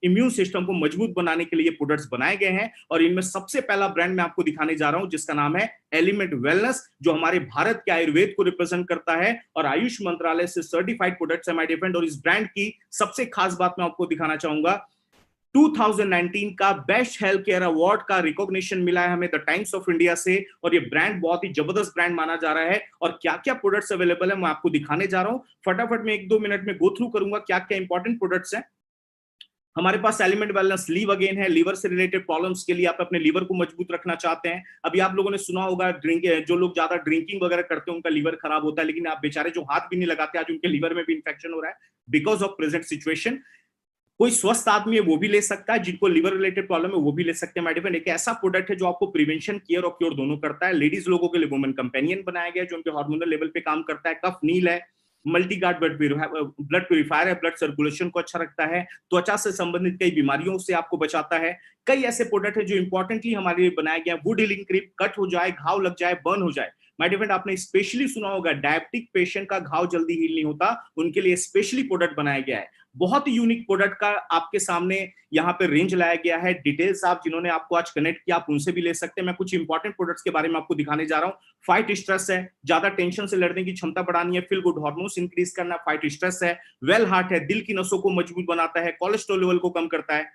इम्यून सिस्टम को मजबूत बनाने के लिए प्रोडक्ट्स बनाए गए हैं। और इनमें सबसे पहला ब्रांड मैं आपको दिखाने जा रहा हूं, जिसका नाम है एलिमेंट वेलनेस, जो हमारे भारत के आयुर्वेद को रिप्रेजेंट करता है और आयुष मंत्रालय से सर्टिफाइड प्रोडक्ट्स है माय डियर फ्रेंड। और इस ब्रांड की सबसे खास बात मैं आपको दिखाना चाहूंगा, 2019 का बेस्ट हेल्थ केयर अवार्ड का रिकॉग्निशन मिला है हमें द टाइम्स ऑफ इंडिया से। और ये ब्रांड बहुत ही जबरदस्त ब्रांड माना जा रहा है। और क्या क्या प्रोडक्ट्स अवेलेबल है मैं आपको दिखाने जा रहा हूं। फटाफट मैं 1-2 मिनट में गो थ्रू करूंगा क्या क्या इंपॉर्टेंट प्रोडक्ट्स हैं हमारे पास। एलिमेंट वेलनेस लीव अगेन है, लीवर से रिलेटेड प्रॉब्लम्स के लिए, आप अपने लीवर को मजबूत रखना चाहते हैं। अभी आप लोगों ने सुना होगा, जो लोग ज्यादा ड्रिंकिंग वगैरह करते हैं उनका लीवर खराब होता है, लेकिन आप बेचारे जो हाथ भी नहीं लगाते, आज उनके लीवर में भी इंफेक्शन हो रहा है बिकॉज ऑफ प्रेजेंट सिचुएशन। कोई स्वस्थ आदमी है वो भी ले सकता है, जिनको लिवर रिलेटेड प्रॉब्लम है वो भी ले सकते हैं। मेडिफेंड एक ऐसा प्रोडक्ट है जो आपको प्रिवेंशन, केयर और क्योर दोनों करता है। लेडीज लोगों के लिए वुमेन कंपेनियन बनाया गया है जो उनके हार्मोनल लेवल पे काम करता है। कफ नील है, मल्टी गार्ड ब्लड प्यूरिफायर है, ब्लड सर्कुलेशन को अच्छा रखता है, त्वचा से संबंधित कई बीमारियों से आपको बचाता है। कई ऐसे प्रोडक्ट है जो इंपॉर्टेंटली हमारे लिए बनाया गया है। वुड हीलिंग क्रीम, कट हो जाए, घाव लग जाए, बर्न हो जाए, माय डियर फ्रेंड आपने स्पेशली सुना होगा, डायबिटिक पेशेंट का घाव जल्दी हील नहीं होता, उनके लिए स्पेशली प्रोडक्ट बनाया गया है। बहुत ही यूनिक प्रोडक्ट का आपके सामने यहाँ पे रेंज लाया गया है। डिटेल्स आप जिन्होंने आपको आज कनेक्ट किया आप उनसे भी ले सकते हैं। मैं कुछ इंपॉर्टेंट प्रोडक्ट्स के बारे में आपको दिखाने जा रहा हूँ। फाइट स्ट्रेस है, ज्यादा टेंशन से लड़ने की क्षमता बढ़ानी है, फील गुड हार्मोन्स इंक्रीज करना, फाइट स्ट्रेस है। वेल हार्ट है, दिल की नसों को मजबूत बनाता है, कोलेस्ट्रॉल लेवल को कम करता है।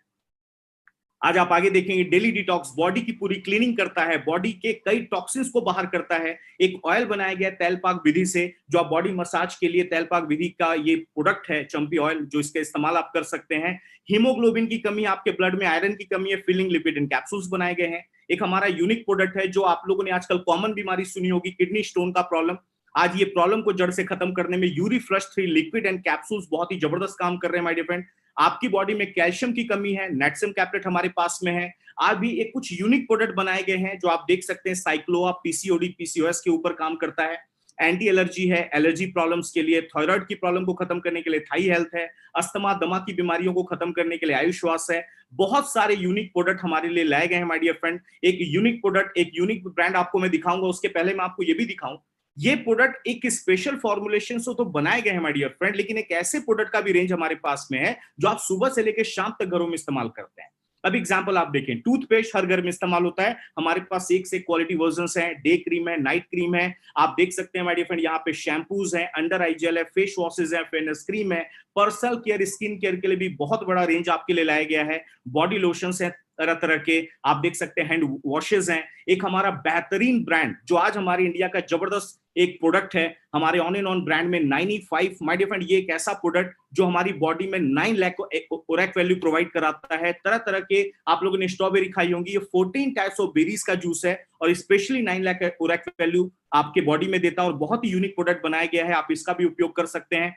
आज आप आगे देखेंगे डेली डिटॉक्स, बॉडी की पूरी क्लीनिंग करता है, बॉडी के कई टॉक्सिन्स को बाहर करता है। एक ऑयल बनाया गया तैलपाक विधि से, जो आप बॉडी मसाज के लिए तैलपाक विधि का ये प्रोडक्ट है, चंपी ऑयल, जो इसका इस्तेमाल आप कर सकते हैं। हीमोग्लोबिन की कमी, आपके ब्लड में आयरन की कमी है, फिलिंग लिपिड इन कैप्सूल्स बनाए गए हैं। एक हमारा यूनिक प्रोडक्ट है जो आप लोगों ने आजकल कॉमन बीमारी सुनी होगी, किडनी स्टोन का प्रॉब्लम। आज ये प्रॉब्लम को जड़ से खत्म करने में Yuri flush 3 liquid and capsules बहुत ही जबरदस्त काम कर रहे हैं माय डियर फ्रेंड। आपकी बॉडी में कैल्शियम की कमी है, नेटसम कैप्लेट हमारे पास में है। आज भी एक कुछ यूनिक प्रोडक्ट बनाए गए हैं जो आप देख सकते हैं। साइक्लोआ पीसीओडी पीसीओएस के ऊपर काम करता है। एंटी एलर्जी है, एलर्जी प्रॉब्लम्स के लिए, थायराइड की प्रॉब्लम को खत्म करने के लिए थाई हेल्थ है, अस्थमा दमा की बीमारियों को खत्म करने के लिए आयुश्वास है। बहुत सारे यूनिक प्रोडक्ट हमारे लिए लाए गए हैं माय डियर फ्रेंड। एक यूनिक प्रोडक्ट, एक यूनिक ब्रांड आपको मैं दिखाऊंगा, उसके पहले मैं आपको ये भी दिखाऊं, ये प्रोडक्ट एक स्पेशल फॉर्मुलेशन से तो बनाए गए हैं माय डियर फ्रेंड, लेकिन एक ऐसे प्रोडक्ट का भी रेंज हमारे पास में है जो आप सुबह से लेकर शाम तक घरों में इस्तेमाल करते हैं। अब एग्जांपल आप देखें, टूथपेस्ट हर घर में इस्तेमाल होता है, हमारे पास एक से क्वालिटी वर्जन्स हैं, डे क्रीम है, नाइट क्रीम है। आप देख सकते हैं माय डियर फ्रेंड, यहाँ पे शैम्पूज हैं, अंडर आई जेल है, फेस वॉशेज है, फेयरनेस क्रीम है। पर्सनल केयर, स्किन केयर के लिए भी बहुत बड़ा रेंज आपके लिए लाया गया है। बॉडी लोशंस है, तरह तरह के आप देख सकते हैं हैंड वॉशेज हैं। एक हमारा बेहतरीन ब्रांड जो आज हमारे इंडिया का जबरदस्त एक प्रोडक्ट है, हमारे ऑन एंड ऑन ब्रांड में 9E5 माय डियर फ्रेंड, ये एक ऐसा प्रोडक्ट जो हमारी बॉडी में 9 लाख ओरेक वैल्यू प्रोवाइड कराता है। तरह तरह के आप लोगों ने स्ट्रॉबेरी खाई होंगी, ये 14 टाइप्स ऑफ बेरीज का जूस है और स्पेशली 9 लाख ओरेक वैल्यू आपके बॉडी में देता है और बहुत ही यूनिक प्रोडक्ट बनाया गया है, आप इसका भी उपयोग कर सकते हैं।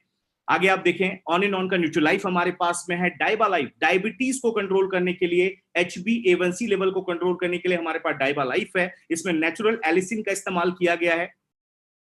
आगे आप देखें ऑन एंड ऑन का न्यूट्रीलाइफ हमारे पास में है, डाइबा लाइफ डायबिटीज को कंट्रोल करने के लिए, HbA1c लेवल को कंट्रोल करने के लिए हमारे पास डाइबा लाइफ है, इसमें नेचुरल एलिसिन का इस्तेमाल किया गया है।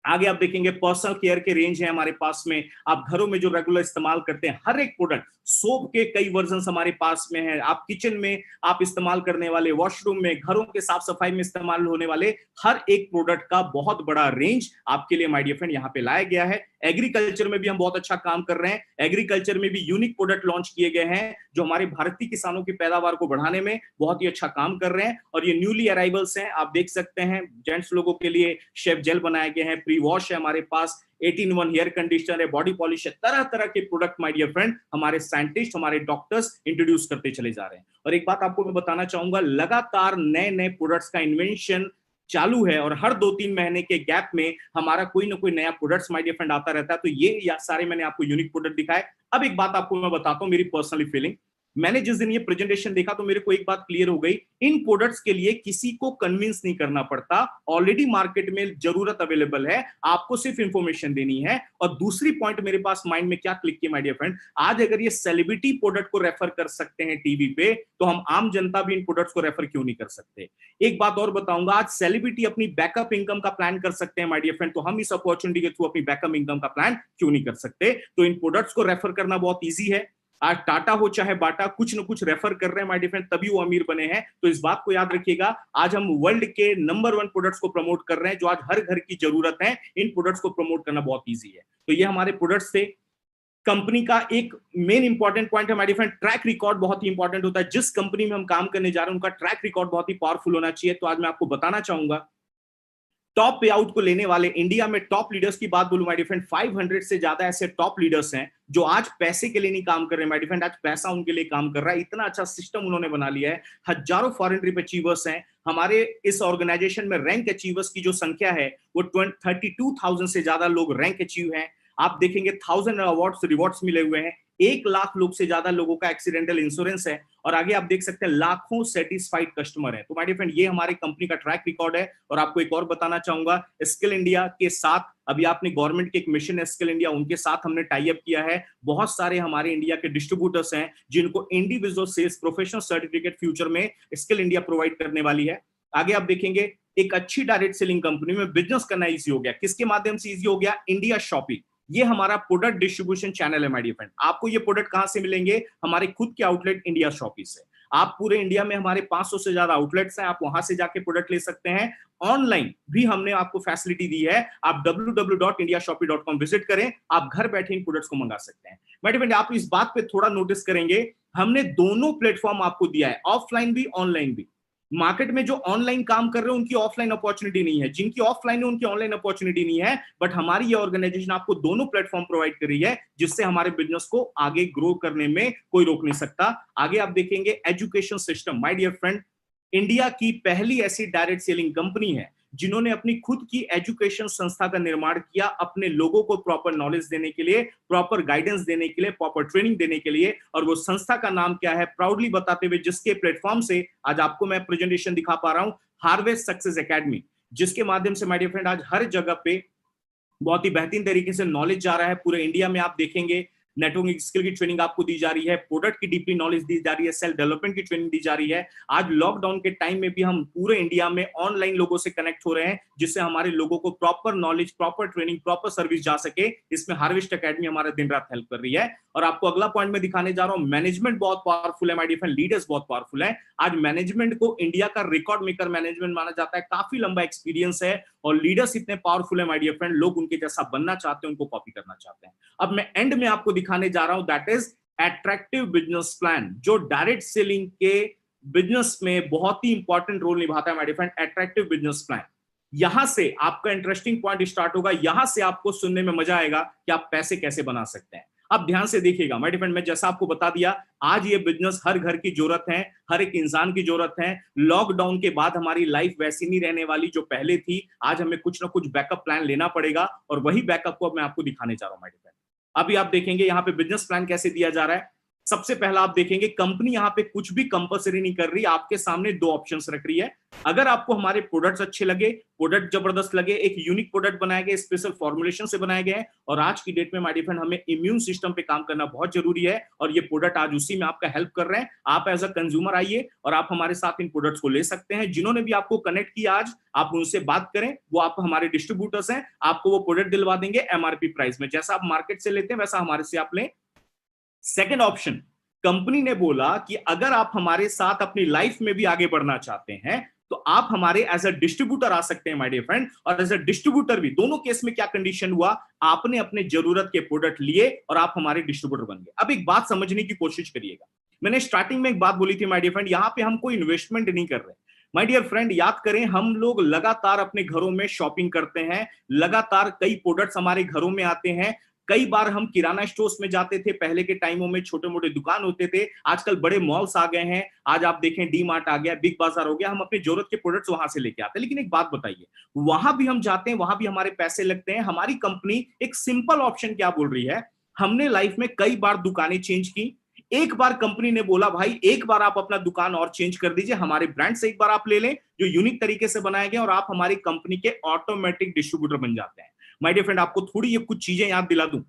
आगे आप देखेंगे पर्सनल केयर के रेंज है हमारे पास में, आप घरों में जो रेगुलर इस्तेमाल करते हैं हर एक प्रोडक्ट, सोप के कई वर्जन हमारे पास में है, आप किचन में आप इस्तेमाल करने वाले, वॉशरूम में, घरों के साफ सफाई में इस्तेमाल होने वाले हर एक प्रोडक्ट का बहुत बड़ा रेंज आपके लिए माय डियर फ्रेंड यहाँ पे लाया गया है। एग्रीकल्चर में भी हम बहुत अच्छा काम कर रहे हैं, एग्रीकल्चर में भी यूनिक प्रोडक्ट लॉन्च किए गए हैं जो हमारे भारतीय किसानों की पैदावार को बढ़ाने में बहुत ही अच्छा काम कर रहे हैं और ये न्यूली अराइवल्स हैं, आप देख सकते हैं जेंट्स लोगों के लिए शेफ जेल बनाए गए हैं, प्री वॉश है हमारे पास, 18-in-1 हेयर कंडीशनर है, बॉडी पॉलिश है, तरह तरह के प्रोडक्ट माय डियर फ्रेंड हमारे साइंटिस्ट हमारे डॉक्टर्स इंट्रोड्यूस करते चले जा रहे हैं। और एक बात आपको मैं बताना चाहूंगा, लगातार नए नए प्रोडक्ट्स का इन्वेंशन चालू है और हर 2-3 महीने के गैप में हमारा कोई ना कोई नया प्रोडक्ट्स माय डियर फ्रेंड आता रहता है। तो ये सारे मैंने आपको यूनिक प्रोडक्ट दिखाए। अब एक बात आपको मैं बताता हूं मेरी पर्सनली फीलिंग, मैंने जिस दिन ये प्रेजेंटेशन देखा तो मेरे को एक बात क्लियर हो गई, इन प्रोडक्ट्स के लिए किसी को कन्विंस नहीं करना पड़ता, ऑलरेडी मार्केट में जरूरत अवेलेबल है, आपको सिर्फ इंफॉर्मेशन देनी है। और दूसरी पॉइंट मेरे पास माइंड में क्या क्लिक किया माय डियर फ्रेंड, आज अगर ये सेलिब्रिटी प्रोडक्ट को रेफर कर सकते हैं टीवी पे, तो हम आम जनता भी इन प्रोडक्ट्स को रेफर क्यों नहीं कर सकते। एक बात और बताऊंगा, आज सेलिब्रिटी अपनी बैकअप इनकम का प्लान कर सकते हैं माय डियर फ्रेंड, तो हम इस अपॉर्चुनिटी के थ्रू अपनी बैकअप इनकम का प्लान क्यों नहीं कर सकते। तो इन प्रोडक्ट्स को रेफर करना बहुत ईजी है, आज टाटा हो चाहे बाटा कुछ न कुछ रेफर कर रहे हैं माय डियर फ्रेंड, तभी वो अमीर बने हैं। तो इस बात को याद रखिएगा, आज हम वर्ल्ड के नंबर 1 प्रोडक्ट्स को प्रमोट कर रहे हैं जो आज हर घर की जरूरत है, इन प्रोडक्ट्स को प्रमोट करना बहुत इजी है। तो ये हमारे प्रोडक्ट्स थे। कंपनी का एक मेन इंपॉर्टेंट पॉइंट है my dear friend, track record बहुत ही इंपॉर्टेंट होता है। जिस कंपनी में हम काम करने जा रहे हैं उनका ट्रैक रिकॉर्ड बहुत ही पावरफुल होना चाहिए। तो आज मैं आपको बताना चाहूंगा टॉप पे आउट को लेने वाले इंडिया में टॉप लीडर्स की बात बोलूं माय डियर फ्रेंड, 500 से ज्यादा ऐसे टॉप लीडर्स हैं जो आज पैसे के लिए नहीं काम कर रहे हैं माय डियर फ्रेंड, आज पैसा उनके लिए काम कर रहा है। इतना अच्छा सिस्टम उन्होंने बना लिया है, हजारों फॉरेन ट्रिप अचीवर्स हैं हमारे इस ऑर्गेनाइजेशन में। रैंक अचीवर्स की जो संख्या है वो 32,000 से ज्यादा लोग रैंक अचीव हैं। आप देखेंगे 1000 अवार्ड्स रिवॉर्ड्स मिले हुए हैं, 1 लाख लोग से ज्यादा लोगों का एक्सीडेंटल इंश्योरेंस है और आगे आप देख सकते हैं लाखों सेटिस्फाइड कस्टमर है। तो माय डियर फ्रेंड ये हमारे कंपनी का ट्रैक रिकॉर्ड है। और आपको एक और बताना चाहूंगा, स्किल इंडिया के साथ अभी आपने गवर्नमेंट के एक मिशन है स्किल इंडिया, उनके साथ हमने टाई अप किया है। बहुत सारे हमारे इंडिया के डिस्ट्रीब्यूटर्स हैं जिनको individual cells professional certificate future में स्किल इंडिया प्रोवाइड करने वाली है। आगे आप देखेंगे एक अच्छी डायरेक्ट सेलिंग कंपनी में बिजनेस करना ईजी हो गया। किसके माध्यम से ईजी हो गया, इंडिया शॉपिंग, ये हमारा प्रोडक्ट डिस्ट्रीब्यूशन चैनल है माय डियर फ्रेंड। आपको ये प्रोडक्ट कहां से मिलेंगे, हमारे खुद के आउटलेट इंडिया शॉपिंग से। आप पूरे इंडिया में हमारे 500 से ज्यादा आउटलेट्स हैं, आप वहां से जाके प्रोडक्ट ले सकते हैं। ऑनलाइन भी हमने आपको फैसिलिटी दी है, आप www.indiashopping.com विजिट करें, आप घर बैठे इन प्रोडक्ट्स को मंगा सकते हैं। माय डियर फ्रेंड आप इस बात पे थोड़ा नोटिस करेंगे, हमने दोनों प्लेटफॉर्म आपको दिया है, ऑफलाइन भी ऑनलाइन भी। मार्केट में जो ऑनलाइन काम कर रहे हैं उनकी ऑफलाइन अपॉर्चुनिटी नहीं है, जिनकी ऑफलाइन है उनकी ऑनलाइन अपॉर्चुनिटी नहीं है, बट हमारी ये ऑर्गेनाइजेशन आपको दोनों प्लेटफॉर्म प्रोवाइड कर रही है जिससे हमारे बिजनेस को आगे ग्रो करने में कोई रोक नहीं सकता। आगे आप देखेंगे education system, my dear friend India की पहली ऐसी डायरेक्ट सेलिंग कंपनी है जिन्होंने अपनी खुद की एजुकेशन संस्था का निर्माण किया, अपने लोगों को प्रॉपर नॉलेज देने के लिए, प्रॉपर गाइडेंस देने के लिए, प्रॉपर ट्रेनिंग देने के लिए। और वो संस्था का नाम क्या है, प्राउडली बताते हुए जिसके प्लेटफॉर्म से आज आपको मैं प्रेजेंटेशन दिखा पा रहा हूं, हार्वेस्ट सक्सेस एकेडमी, जिसके माध्यम से माय डियर फ्रेंड आज हर जगह पे बहुत ही बेहतरीन तरीके से नॉलेज जा रहा है। पूरे इंडिया में आप देखेंगे नेटवर्किंग स्किल की ट्रेनिंग आपको दी जा रही है, प्रोडक्ट की डीपली नॉलेज दी जा रही है, सेल्फ डेवलपमेंट की ट्रेनिंग दी जा रही है। आज लॉकडाउन के टाइम में भी हम पूरे इंडिया में ऑनलाइन लोगों से कनेक्ट हो रहे हैं जिससे हमारे लोगों को proper knowledge, proper training, proper service जा सके। इसमें हार्वेस्ट एकेडमी हमारा दिन रात हेल्प कर रही है। और आपको अगला पॉइंट में दिखाने जा रहा हूं, मैनेजमेंट बहुत पावरफुल है माय डियर फ्रेंड, लीडर्स बहुत पावरफुल है। आज मैनेजमेंट को इंडिया का रिकॉर्ड मेकर मैनेजमेंट माना जाता है, काफी लंबा एक्सपीरियंस है और लीडर्स इतने पावरफुल है माय डियर फ्रेंड, लोग उनके जैसा बनना चाहते हैं, उनको कॉपी करना चाहते हैं। अब मैं एंड में आपको दिखाने जा रहा हूं, that is attractive business plan, जो डायरेक्ट सेलिंग के बिजनेस में बहुत ही इंपॉर्टेंट रोल निभाता है my dear friend. Attractive business plan, यहां से आपका इंटरेस्टिंग पॉइंट स्टार्ट होगा, यहां से आपको सुनने में मजा आएगा कि आप पैसे कैसे बना सकते हैं। आप ध्यान से देखिएगा माय डियर फ्रेंड, मैं जैसा आपको बता दिया, आज ये बिजनेस हर घर की जरूरत है, हर एक इंसान की जरूरत है। लॉकडाउन के बाद हमारी लाइफ वैसी नहीं रहने वाली जो पहले थी। आज हमें कुछ ना कुछ बैकअप प्लान लेना पड़ेगा और वही बैकअप को मैं आपको दिखाने जा रहा हूं माय डियर फ्रेंड। अभी आप देखेंगे यहाँ पे बिजनेस प्लान कैसे दिया जा रहा है। सबसे पहला आप देखेंगे कंपनी यहां पे कुछ भी कंपलसरी नहीं कर रही, आपके सामने दो ऑप्शंस रख रही है। अगर आपको हमारे प्रोडक्ट्स अच्छे लगे, प्रोडक्ट जबरदस्त लगे, एक यूनिक प्रोडक्ट बनाए गए, स्पेशल फॉर्मुलेशन से बनाए गए, और आज की डेट में माय डियर फ्रेंड हमें इम्यून सिस्टम पे काम करना बहुत जरूरी है, और ये प्रोडक्ट आज उसी में आपका हेल्प कर रहे हैं। आप एज अ कंज्यूमर आइए और आप हमारे साथ इन प्रोडक्ट्स को ले सकते हैं। जिन्होंने भी आपको कनेक्ट किया आज, आप उनसे बात करें, वो आप हमारे डिस्ट्रीब्यूटर्स हैं, आपको वो प्रोडक्ट दिलवा देंगे एमआरपी प्राइस में। जैसा आप मार्केट से लेते हैं वैसा हमारे से आप लें। सेकेंड ऑप्शन, कंपनी ने बोला कि अगर आप हमारे साथ अपनी लाइफ में भी आगे बढ़ना चाहते हैं तो आप हमारे एज अ डिस्ट्रीब्यूटर आ सकते हैं माय डियर फ्रेंड। और एज अ डिस्ट्रीब्यूटर भी, दोनों केस में क्या कंडीशन हुआ, आपने अपने जरूरत के प्रोडक्ट लिए और आप हमारे डिस्ट्रीब्यूटर बन गए। अब एक बात समझने की कोशिश करिएगा, मैंने स्टार्टिंग में एक बात बोली थी माय डियर फ्रेंड, यहां पे हम कोई इन्वेस्टमेंट नहीं कर रहे। माय डियर फ्रेंड याद करें, हम लोग लगातार अपने घरों में शॉपिंग करते हैं, लगातार कई प्रोडक्ट्स हमारे घरों में आते हैं। कई बार हम किराना स्टोर्स में जाते थे, पहले के टाइमों में छोटे मोटे दुकान होते थे, आजकल बड़े मॉल्स आ गए हैं। आज आप देखें डी मार्ट आ गया, बिग बाजार हो गया, हम अपनी जरूरत के प्रोडक्ट्स वहां से लेके आते हैं। लेकिन एक बात बताइए, वहां भी हम जाते हैं, वहां भी हमारे पैसे लगते हैं। हमारी कंपनी एक सिंपल ऑप्शन क्या बोल रही है, हमने लाइफ में कई बार दुकानें चेंज की। एक बार कंपनी ने बोला भाई एक बार आप अपना दुकान और चेंज कर दीजिए, हमारे ब्रांड से एक बार आप ले लें जो यूनिक तरीके से बनाए गए, और आप हमारी कंपनी के ऑटोमेटिक डिस्ट्रीब्यूटर बन जाते हैं। माय डियर फ्रेंड आपको थोड़ी ये कुछ चीजें याद दिला दूं,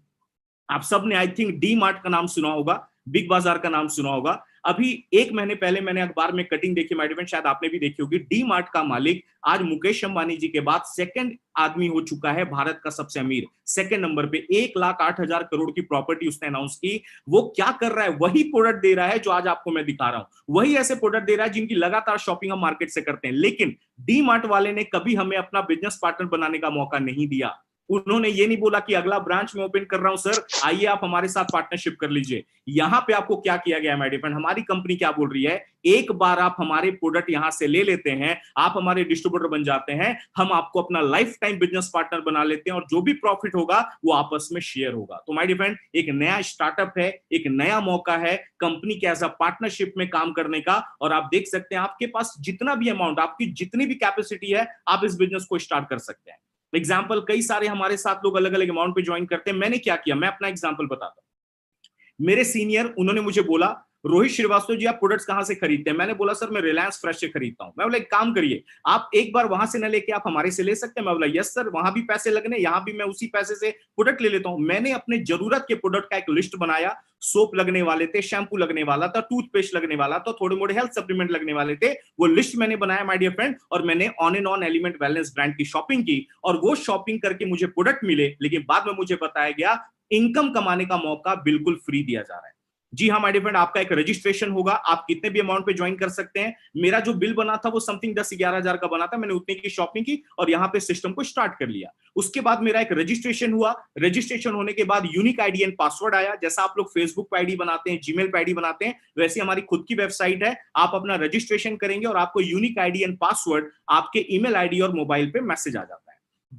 आप सब ने आई थिंक डी मार्ट का नाम सुना होगा, बिग बाजार का नाम सुना होगा। अभी एक महीने पहले मैंने अखबार में कटिंग देखी माय डियर फ्रेंड, शायद आपने भी देखी होगी। डी मार्ट का मालिक आज मुकेश अंबानी जी के बाद सेकंड आदमी हो चुका है, भारत का सबसे अमीर, सेकंड नंबर पे। 1,08,000 करोड़ की प्रॉपर्टी उसने अनाउंस की। वो क्या कर रहा है, वही प्रोडक्ट दे रहा है जो आज आपको मैं दिखा रहा हूं, वही ऐसे प्रोडक्ट दे रहा है जिनकी लगातार शॉपिंग हम मार्केट से करते हैं। लेकिन डी मार्ट वाले ने कभी हमें अपना बिजनेस पार्टनर बनाने का मौका नहीं दिया। उन्होंने ये नहीं बोला कि अगला ब्रांच में ओपन कर रहा हूं सर, आइए आप हमारे साथ पार्टनरशिप कर लीजिए। यहां पे आपको क्या किया गया है माय डियर फ्रेंड, हमारी कंपनी क्या बोल रही है, एक बार आप हमारे प्रोडक्ट यहां से ले लेते हैं, आप हमारे डिस्ट्रीब्यूटर बन जाते हैं, हम आपको अपना लाइफ टाइम बिजनेस पार्टनर बना लेते हैं, और जो भी प्रॉफिट होगा वो आपस में शेयर होगा। तो माय डियर फ्रेंड एक नया स्टार्टअप है, एक नया मौका है कंपनी के एज अ पार्टनरशिप में काम करने का। और आप देख सकते हैं आपके पास जितना भी अमाउंट, आपकी जितनी भी कैपेसिटी है, आप इस बिजनेस को स्टार्ट कर सकते हैं। एग्जाम्पल, कई सारे हमारे साथ लोग अलग अलग अमाउंट पे ज्वाइन करते हैं। मैंने क्या किया, मैं अपना एग्जाम्पल बताता हूं। मेरे सीनियर, उन्होंने मुझे बोला रोहित श्रीवास्तव जी आप प्रोडक्ट्स कहां से खरीदते हैं। मैंने बोला सर मैं रिलायंस फ्रेश से खरीदता हूं। मैं बोला एक काम करिए, आप एक बार वहां से न लेके आप हमारे से ले सकते हैं। मैं बोला यस सर, वहां भी पैसे लगने, यहां भी मैं उसी पैसे से प्रोडक्ट ले लेता हूं। मैंने अपने जरूरत के प्रोडक्ट का एक लिस्ट बनाया। सोप लगने वाले थे, शैम्पू लगने वाला था, टूथपेस्ट लगने वाला था, थोड़े मोड़े हेल्थ सप्लीमेंट लगने वाले थे। वो लिस्ट मैंने बनाया माय डियर फ्रेंड, और मैंने on and on element wellness brand की शॉपिंग की, और वो शॉपिंग करके मुझे प्रोडक्ट मिले। लेकिन बाद में मुझे बताया गया इनकम कमाने का मौका बिल्कुल फ्री दिया जा रहा है। जी हाँ माय डियर फ्रेंड, आपका एक रजिस्ट्रेशन होगा, आप कितने भी अमाउंट पे ज्वाइन कर सकते हैं। मेरा जो बिल बना था वो समथिंग 10-11 हजार का बना था, मैंने उतने की शॉपिंग की और यहाँ पे सिस्टम को स्टार्ट कर लिया। उसके बाद मेरा एक रजिस्ट्रेशन हुआ। रजिस्ट्रेशन होने के बाद यूनिक आईडी एंड पासवर्ड आया। जैसा आप लोग फेसबुक पे आईडी बनाते हैं, जीमेल पे आईडी बनाते हैं, वैसे हमारी खुद की वेबसाइट है। आप अपना रजिस्ट्रेशन करेंगे और आपको यूनिक आईडी एंड पासवर्ड आपके ईमेल आईडी और मोबाइल पे मैसेज आ जाता है।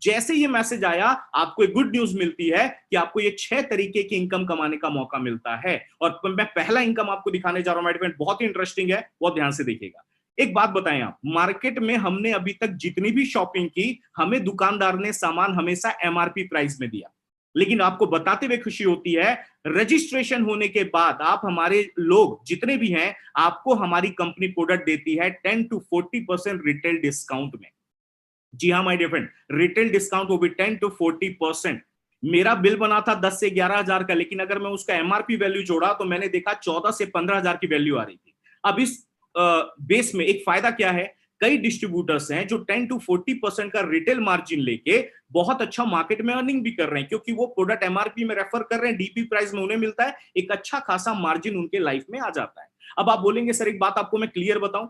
जैसे ये मैसेज आया, आपको एक गुड न्यूज मिलती है कि आपको ये 6 तरीके की इनकम कमाने का मौका मिलता है। और मैं पहला इनकम आपको दिखाने जा रहा हूं माय फ्रेंड, बहुत ही इंटरेस्टिंग है, बहुत ध्यान से देखिएगा। एक बात बताएं आप, मार्केट में हमने अभी तक जितनी भी शॉपिंग की, हमें दुकानदार ने सामान हमेशा एमआरपी प्राइस में दिया। लेकिन आपको बताते हुए खुशी होती है, रजिस्ट्रेशन होने के बाद आप हमारे लोग जितने भी हैं, आपको हमारी कंपनी प्रोडक्ट देती है 10 to 40% रिटेल डिस्काउंट में। जी हाँ my dear friend, retail discount वो भी 10 to 40%। मेरा बिल बना था 10 से 11 हजार का, लेकिन अगर मैं उसका एमआरपी वैल्यू जोड़ा तो मैंने देखा 14 से 15 हजार की वैल्यू आ रही थी। अब इस बेस में एक फायदा क्या है, कई डिस्ट्रीब्यूटर्स हैं जो 10 to 40% का रिटेल मार्जिन लेके बहुत अच्छा मार्केट में अर्निंग भी कर रहे हैं, क्योंकि वो प्रोडक्ट एमआरपी में रेफर कर रहे हैं, डीपी प्राइस में उन्हें मिलता है, एक अच्छा खासा मार्जिन उनके लाइफ में आ जाता है। अब आप बोलेंगे सर एक बात आपको मैं क्लियर बताऊं,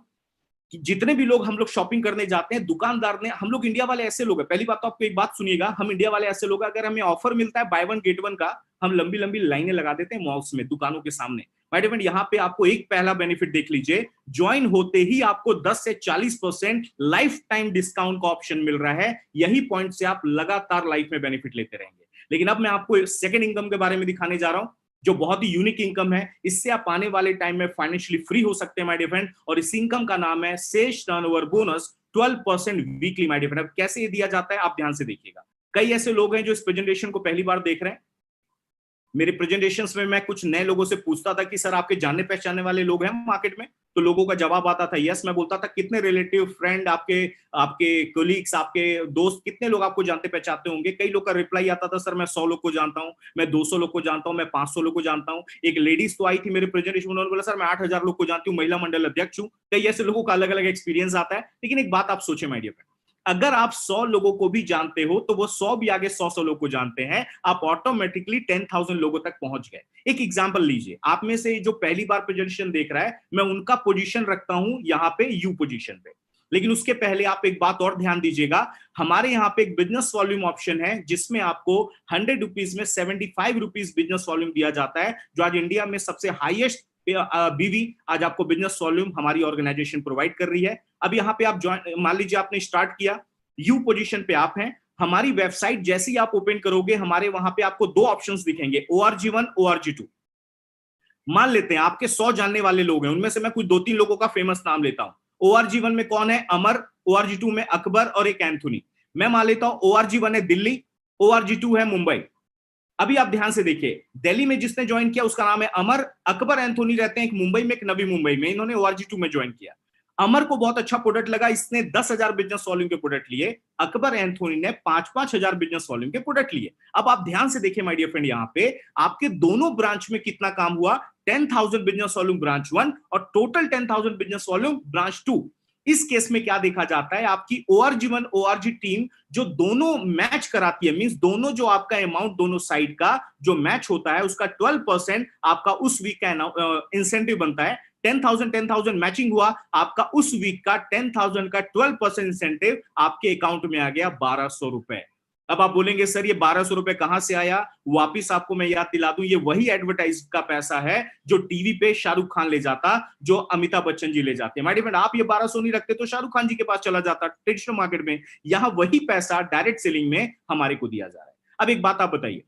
कि जितने भी लोग हम लोग शॉपिंग करने जाते हैं, दुकानदार ने, हम लोग इंडिया वाले ऐसे लोग हैं, पहली बात तो आपको एक बात सुनिएगा, हम इंडिया वाले ऐसे लोग हैं, अगर हमें ऑफर मिलता है बाय वन गेट वन का, हम लंबी लंबी लाइनें लगा देते हैं मॉल्स में, दुकानों के सामने। माय डियर फ्रेंड, यहाँ पे आपको एक पहला बेनिफिट देख लीजिए, ज्वाइन होते ही आपको 10 से 40% लाइफ टाइम डिस्काउंट का ऑप्शन मिल रहा है। यही पॉइंट से आप लगातार लाइफ में बेनिफिट लेते रहेंगे। लेकिन अब मैं आपको सेकंड इनकम के बारे में दिखाने जा रहा हूं। जो बहुत ही यूनिक इनकम है। इससे आप आने वाले टाइम में फाइनेंशियली फ्री हो सकते हैं माय डियर फ्रेंड। और इस इनकम का नाम है सेज turnover bonus 12% weekly my dear friend. अब कैसे ये दिया जाता है आप ध्यान से देखिएगा। कई ऐसे लोग हैं जो इस प्रेजेंटेशन को पहली बार देख रहे हैं। मेरे प्रेजेंटेशंस में मैं कुछ नए लोगों से पूछता था कि सर आपके जानने पहचानने वाले लोग हैं मार्केट में, तो लोगों का जवाब आता था यस। मैं बोलता था कितने रिलेटिव फ्रेंड आपके आपके कोलीग्स आपके दोस्त कितने लोग आपको जानते पहचानते होंगे। कई लोग का रिप्लाई आता था सर मैं 100 लोग को जानता हूं, मैं 200 लोग को जानता हूं, मैं 500 लोग को जानता हूं। एक लेडीज तो आई थी मेरे प्रेजेंटेशन, उन्होंने बोला सर मैं 8,000 लोग को जानती हूँ, महिला मंडल अध्यक्ष हूँ। कई ऐसे लोगों का अलग अलग एक्सपीरियंस आता है। लेकिन एक बात आप सोचे माय डियर फ्रेंड, अगर आप 100 लोगों को भी जानते हो तो वो 100 भी आगे 100 लोगों को जानते हैं, आप ऑटोमेटिकली 10,000 लोगों तक पहुंच गए। एक एग्जांपल लीजिए, आप में से जो पहली बार प्रेजेंटेशन देख रहा है, मैं उनका पोजीशन रखता हूं यहां पे यू पोजीशन पे। लेकिन उसके पहले आप एक बात और ध्यान दीजिएगा, हमारे यहाँ पे एक बिजनेस वॉल्यूम ऑप्शन है जिसमें आपको 100 रुपीज में 75 रुपीज बिजनेस वॉल्यूम दिया जाता है, जो आज इंडिया में सबसे हाईएस्ट बीवी आज आपको बिजनेस वॉल्यूम हमारी ऑर्गेनाइजेशन प्रोवाइड कर रही है। अब यहाँ पे आप ज्वाइन, मान लीजिए आपने स्टार्ट किया, यू पोजीशन पे आप हैं। हमारी वेबसाइट जैसे ही आप ओपन करोगे, हमारे वहां पे आपको दो ऑप्शंस दिखेंगे, ORG1 ORG2। मान लेते हैं आपके 100 जानने वाले लोग हैं, उनमें से मैं कुछ 2-3 लोगों का फेमस नाम लेता हूं। ORG1 में कौन है? अमर। ORG2 में अकबर और एक एंथोनी। मैं मान लेता हूं ORG1 है दिल्ली, ORG2 है मुंबई। अभी आप ध्यान से देखिए, दिल्ली में जिसने ज्वाइन किया उसका नाम है अमर। अकबर एंथोनी रहते हैं एक मुंबई में, एक नवी मुंबई में, इन्होंने ORG2 में ज्वाइन किया। अमर को बहुत अच्छा प्रोडक्ट लगा, इसने 10,000 बिजनेस वॉल्यूम के प्रोडक्ट लिए। अकबर एंथोनी ने 5,000 बिजनेस वॉल्यूम के प्रोडक्ट लिए। अब आप ध्यान से देखिए माय डियर फ्रेंड, यहां पे आपके दोनों ब्रांच में कितना काम हुआ? 10,000 बिजनेस वॉल्यूम ब्रांच 1 और टोटल 10,000 बिजनेस वॉल्यूम ब्रांच 2। इस केस में क्या देखा जाता है, आपकी ORG1 ORG टीम जो दोनों मैच कराती है, मींस दोनों जो आपका अमाउंट दोनों साइड का जो मैच होता है उसका 12% आपका उस वीक का इंसेंटिव बनता है। 10,000 मैचिंग हुआ, आपका उस वीक का 10,000 का 12% इंसेंटिव आपके अकाउंट में आ गया 1,200 रुपए। अब आप बोलेंगे सर ये 1,200 रुपए कहां से आया? वापिस आपको मैं याद दिला दूं, ये वही एडवर्टाइज का पैसा है जो टीवी पे शाहरुख खान ले जाता, जो अमिताभ बच्चन जी ले जाते हैं। माय डियर फ्रेंड, आप ये 1,200 नहीं रखते तो शाहरुख खान जी के पास चला जाता ट्रेडिशनल मार्केट में। यहां वही पैसा डायरेक्ट सेलिंग में हमारे को दिया जा रहा है। अब एक बात आप बताइए,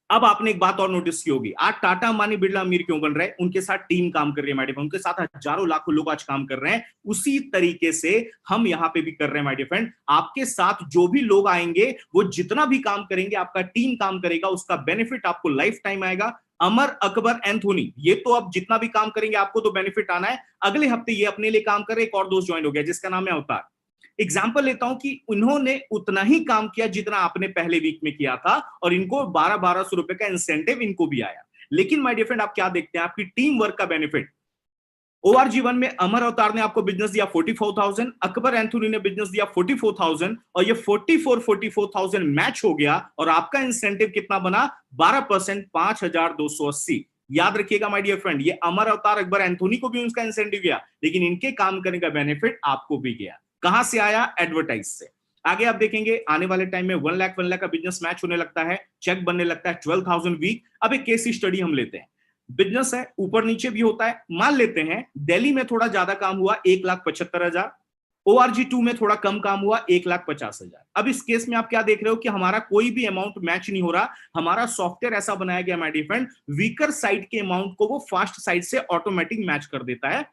अब आपने एक बात और नोटिस की होगी, आज टाटा अंबानी बिरला अमीर क्यों बन रहे हैं? उनके साथ टीम काम कर रही है माय डियर फ्रेंड, उनके साथ हजारों लाखों लोग आज काम कर रहे हैं। उसी तरीके से हम यहां पे भी कर रहे हैं माय डियर फ्रेंड। आपके साथ जो भी लोग आएंगे, वो जितना भी काम करेंगे, आपका टीम काम करेगा, उसका बेनिफिट आपको लाइफ टाइम आएगा। अमर, अकबर, एंथोनी, ये तो अब जितना भी काम करेंगे आपको तो बेनिफिट आना है। अगले हफ्ते ये अपने लिए काम कर रहे, एक और दोस्त ज्वाइन हो गया जिसका नाम है अवतार। एग्जाम्पल लेता हूं कि उन्होंने उतना ही काम किया जितना आपने पहले वीक में किया था, और इनको 1200 रुपए का इंसेंटिव इनको भी आया। लेकिन माय डियर फ्रेंड, आप क्या देखते हैं? आपकी टीम वर्क का बेनिफिट। ORG1 में अमर अवतार ने आपको बिजनेस दिया 44,000, अकबर एंथोनी ने बिजनेस दिया 44,000, और ये 44,000 मैच हो गया, और आपका इंसेंटिव कितना बना? 12%, 5,280। याद रखिएगा माय डियर फ्रेंड, ये अमर अवतार अकबर एंथोनी को भी उनका इंसेंटिव गया, लेकिन इनके काम करने का बेनिफिट आपको भी गया। कहां से आया? एडवर्टाइज से। आगे आप देखेंगे आने वाले टाइम में 1 लाख का बिजनेस मैच होने लगता है, चेक बनने लगता है 12,000 वीक। अब एक केस स्टडी हम लेते हैं, बिजनेस है ऊपर नीचे भी होता है। मान लेते हैं दिल्ली में थोड़ा ज्यादा काम हुआ 1,75,000, ORG2 में थोड़ा कम काम हुआ 1,50,000। अब इस केस में आप क्या देख रहे हो कि हमारा कोई भी अमाउंट मैच नहीं हो रहा। हमारा सॉफ्टवेयर ऐसा बनाया गया my dear friend, weaker side के अमाउंट को वो फास्ट साइड से ऑटोमेटिक मैच कर देता है।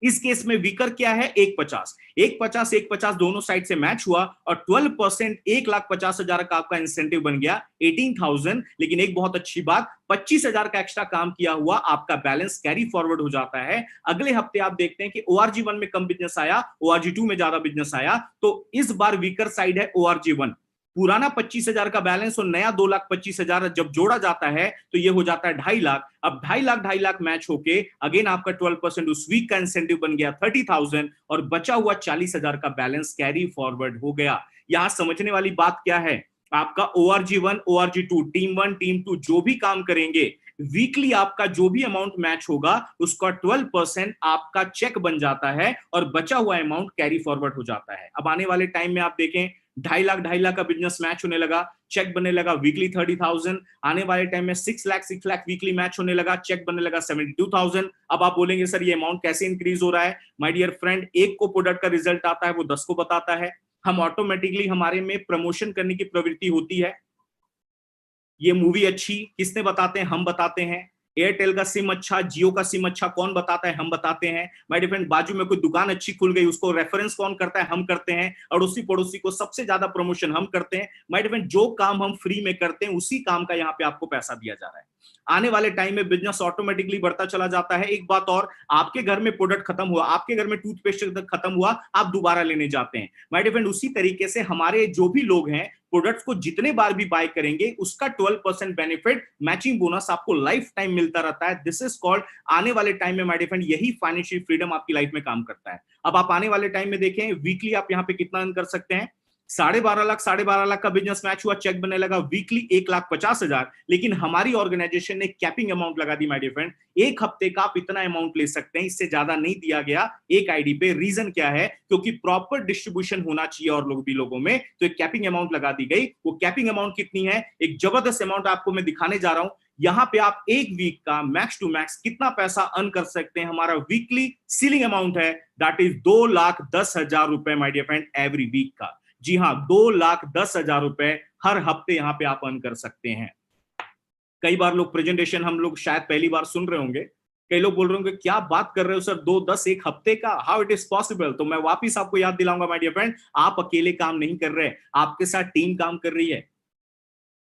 इस केस में वीकर क्या है? 150, 150, 150 दोनों साइड से मैच हुआ, और 12% 1,50,000 का आपका इंसेंटिव बन गया 18,000। लेकिन एक बहुत अच्छी बात, 25,000 का एक्स्ट्रा काम किया हुआ आपका बैलेंस कैरी फॉरवर्ड हो जाता है। अगले हफ्ते आप देखते हैं कि ORG1 में कम बिजनेस आया, ORG2 में ज्यादा बिजनेस आया, तो इस बार वीकर साइड है ORG1। पुराना 25,000 का बैलेंस और नया 2,25,000 जब जोड़ा जाता है तो ये हो जाता है 2.5 लाख। अब 2.5 लाख मैच होके अगेन आपका 12% उस वीक का इंसेंटिव बन गया 30,000, और बचा हुआ 40,000 का बैलेंस कैरी फॉरवर्ड हो गया। यहां समझने वाली बात क्या है? आपका ORG1 ORG2 टीम 1 टीम 2 जो भी काम करेंगे, वीकली आपका जो भी अमाउंट मैच होगा उसका 12% आपका चेक बन जाता है, और बचा हुआ अमाउंट कैरी फॉरवर्ड हो जाता है। अब आने वाले टाइम में आप देखें 2.5 लाख का बिजनेस मैच होने लगा, चेक बनने लगा वीकली 30,000। आने वाले टाइम में 6 लाख वीकली मैच होने लगा, चेक बनने लगा 72,000। अब आप बोलेंगे सर ये अमाउंट कैसे इंक्रीज हो रहा है? माय डियर फ्रेंड, एक को प्रोडक्ट का रिजल्ट आता है वो 10 को बताता है। हम ऑटोमेटिकली, हमारे में प्रमोशन करने की प्रवृत्ति होती है। ये मूवी अच्छी किसने बताते हैं? हम बताते हैं। एयरटेल का सिम अच्छा, जियो का सिम अच्छा, कौन बताता है? हम बताते हैं। माय डियर फ्रेंड, बाजू में कोई दुकान अच्छी खुल गई, उसको रेफरेंस कौन करता है? हम करते हैं। अड़ोसी पड़ोसी को सबसे ज्यादा प्रमोशन हम करते हैं। माय डियर फ्रेंड, जो काम हम फ्री में करते हैं उसी काम का यहाँ पे आपको पैसा दिया जा रहा है। आने वाले टाइम में बिजनेस ऑटोमेटिकली बढ़ता चला जाता है। एक बात और, आपके घर में प्रोडक्ट खत्म हुआ, आपके घर में टूथपेस्ट खत्म हुआ, आप दोबारा लेने जाते हैं। माय डियर फ्रेंड, उसी तरीके से हमारे जो भी लोग हैं प्रोडक्ट्स को जितने बार भी बाय करेंगे उसका 12% बेनिफिट मैचिंग बोनस आपको लाइफ टाइम मिलता रहता है। दिस इज कॉल्ड, आने वाले टाइम में माय डियर फ्रेंड यही फाइनेंशियल फ्रीडम आपकी लाइफ में काम करता है। अब आप आने वाले टाइम में देखें वीकली आप यहाँ पे कितना अर्न कर सकते हैं। 12.5 लाख का बिजनेस मैच हुआ, चेक बनने लगा वीकली 1,50,000। लेकिन हमारी ऑर्गेनाइजेशन ने कैपिंग अमाउंट लगा दी माय डियर फ्रेंड, एक हफ्ते का आप इतना अमाउंट ले सकते हैं, इससे ज्यादा नहीं दिया गया एक आईडी पे। रीजन क्या है? क्योंकि प्रॉपर डिस्ट्रीब्यूशन होना चाहिए और लोग भी लोगों में, तो एक कैपिंग अमाउंट लगा दी गई। वो कैपिंग अमाउंट कितनी है? एक जबरदस्त अमाउंट आपको मैं दिखाने जा रहा हूं। यहां पे आप एक वीक का मैक्स टू मैक्स कितना पैसा अर्न कर सकते हैं। हमारा वीकली सीलिंग अमाउंट है, दैट इज 2,10,000 रुपए my dear friend every week का। जी हाँ, 2,10,000 रुपए हर हफ्ते यहां पे आप अर्न कर सकते हैं। कई बार लोग प्रेजेंटेशन हम लोग शायद पहली बार सुन रहे होंगे, कई लोग बोल रहे होंगे क्या बात कर रहे हो सर, 2,10 एक हफ्ते का, हाउ इट इज पॉसिबल? तो मैं वापिस आपको याद दिलाऊंगा माय डियर फ्रेंड, आप अकेले काम नहीं कर रहे, आपके साथ टीम काम कर रही है।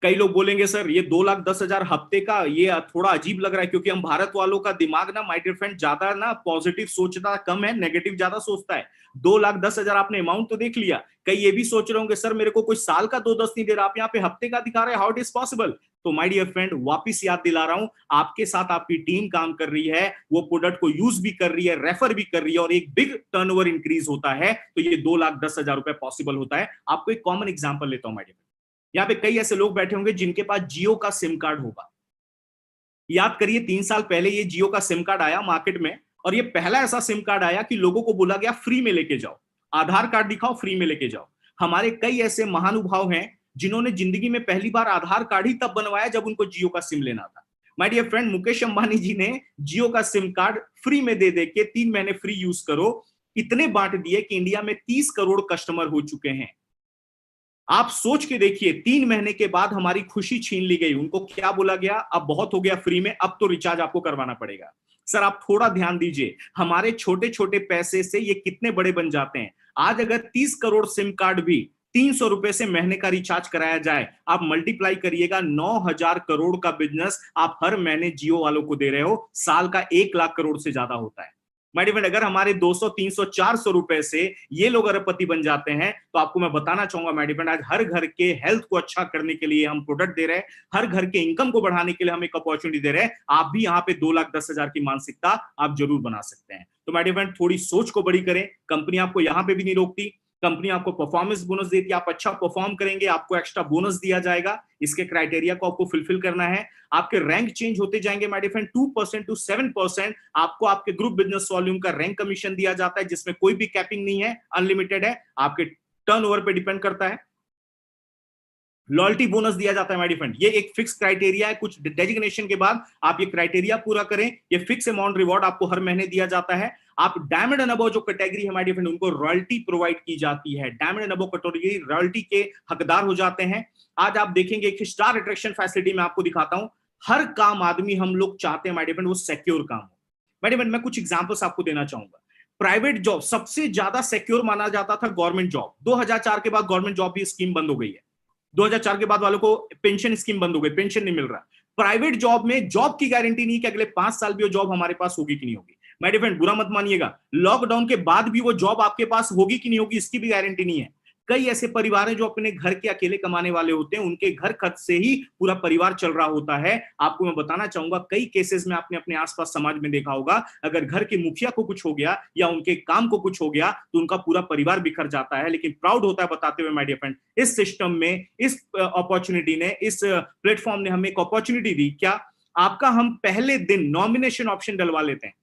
कई लोग बोलेंगे सर ये 2,10,000 हफ्ते का, ये थोड़ा अजीब लग रहा है, क्योंकि हम भारत वालों का दिमाग ना माय डियर फ्रेंड ज्यादा ना पॉजिटिव सोचता कम है, नेगेटिव ज्यादा सोचता है। 2,10,000 आपने अमाउंट तो देख लिया, कई ये भी सोच रहे होंगे सर मेरे को कोई साल का 2,10 नहीं दे रहा, आप यहाँ पे हफ्ते का दिखा रहे हैं, हाउ इट इज पॉसिबल? तो माय डियर फ्रेंड वापिस याद दिला रहा हूं, आपके साथ आपकी टीम काम कर रही है, वो प्रोडक्ट को यूज भी कर रही है, रेफर भी कर रही है, और एक बिग टर्नओवर इंक्रीज होता है, तो ये 2,10,000 रुपए पॉसिबल होता है। आपको एक कॉमन एग्जाम्पल लेता हूं माय डियर, यहाँ पे कई ऐसे लोग बैठे होंगे जिनके पास जियो का सिम कार्ड होगा। याद करिए 3 साल पहले ये जियो का सिम कार्ड आया मार्केट में, और ये पहला ऐसा सिम कार्ड आया कि लोगों को बोला गया फ्री में लेके जाओ, आधार कार्ड दिखाओ फ्री में लेके जाओ। हमारे कई ऐसे महानुभाव हैं जिन्होंने जिंदगी में पहली बार आधार कार्ड ही तब बनवाया जब उनको जियो का सिम लेना था। My dear friend, Mukesh Ambani ji ने जियो का सिम कार्ड फ्री में दे दे के 3 महीने फ्री यूज करो, इतने बांट दिए कि इंडिया में 30 करोड़ कस्टमर हो चुके हैं। आप सोच के देखिए, 3 महीने के बाद हमारी खुशी छीन ली गई। उनको क्या बोला गया? अब बहुत हो गया फ्री में, अब तो रिचार्ज आपको करवाना पड़ेगा। सर आप थोड़ा ध्यान दीजिए, हमारे छोटे छोटे पैसे से ये कितने बड़े बन जाते हैं। आज अगर 30 करोड़ सिम कार्ड भी 300 रुपए से महीने का रिचार्ज कराया जाए, आप मल्टीप्लाई करिएगा, 9,000 करोड़ का बिजनेस आप हर महीने जियो वालों को दे रहे हो, साल का 1,00,000 करोड़ से ज्यादा होता है। माय डियर फ्रेंड, अगर हमारे 200, 300, 400 रुपए से ये लोग अरबपति बन जाते हैं, तो आपको मैं बताना चाहूंगा माय डियर फ्रेंड, आज हर घर के हेल्थ को अच्छा करने के लिए हम प्रोडक्ट दे रहे हैं, हर घर के इनकम को बढ़ाने के लिए हम एक अपॉर्चुनिटी दे रहे हैं। आप भी यहाँ पे 2,10,000 की मानसिकता आप जरूर बना सकते हैं। तो माय डियर फ्रेंड, थोड़ी सोच को बड़ी करें, कंपनी आपको यहाँ पे भी नहीं रोकती, कंपनी आपको परफॉर्मेंस बोनस देती है, आप अच्छा परफॉर्म करेंगे आपको एक्स्ट्रा बोनस दिया जाएगा। इसके क्राइटेरिया को आपको फुलफिल करना है। आपके रैंक चेंज होते जाएंगे माय डियर फ्रेंड, 2% टू 7% आपको आपके ग्रुप बिजनेस वॉल्यूम का रैंक कमीशन दिया जाता है, जिसमें कोई भी कैपिंग नहीं है, अनलिमिटेड है, आपके टर्नओवर पे डिपेंड करता है। लॉयल्टी बोनस दिया जाता है माय डियर फ्रेंड, ये एक फिक्स क्राइटेरिया है, कुछ डेजिग्नेशन के बाद आप ये क्राइटेरिया पूरा करें, ये फिक्स अमाउंट रिवॉर्ड आपको हर महीने दिया जाता है। आप डायमंड एंड अबव जो कैटेगरी है माय डियर फ्रेंड, उनको रॉयल्टी प्रोवाइड की जाती है, diamond and above category royalty के हकदार हो जाते हैं। आज आप देखेंगे एक स्टार अट्रैक्शन फैसिलिटी में आपको दिखाता हूं, हर काम आदमी हम लोग चाहते हैं माय डियर फ्रेंड वो सिक्योर काम हो। माय डियर फ्रेंड, मैं कुछ एग्जांपल्स आपको देना चाहूंगा। प्राइवेट जॉब सबसे ज्यादा सिक्योर माना जाता था गवर्नमेंट जॉब, 2004 के बाद गवर्नमेंट जॉब भी स्कीम बंद हो गई है, 2004 के बाद वालों को पेंशन स्कीम बंद हो गई, पेंशन नहीं मिल रहा। प्राइवेट जॉब में जॉब की गारंटी नहीं कि अगले 5 साल भी वो जॉब हमारे पास होगी कि नहीं होगी। माय डियर फ्रेंड, बुरा मत मानिएगा, लॉकडाउन के बाद भी वो जॉब आपके पास होगी कि नहीं होगी इसकी भी गारंटी नहीं है। कई ऐसे परिवार हैं जो अपने घर के अकेले कमाने वाले होते हैं, उनके घर खर्च से ही पूरा परिवार चल रहा होता है। आपको मैं बताना चाहूंगा, कई केसेस में आपने अपने आसपास समाज में देखा होगा, अगर घर के मुखिया को कुछ हो गया या उनके काम को कुछ हो गया तो उनका पूरा परिवार बिखर जाता है। लेकिन प्राउड होता है बताते हुए माय डियर फ्रेंड, इस सिस्टम में, इस अपॉर्चुनिटी ने, इस प्लेटफॉर्म ने हमें एक अपॉर्चुनिटी दी। क्या? आपका हम पहले दिन नॉमिनेशन ऑप्शन डलवा लेते हैं।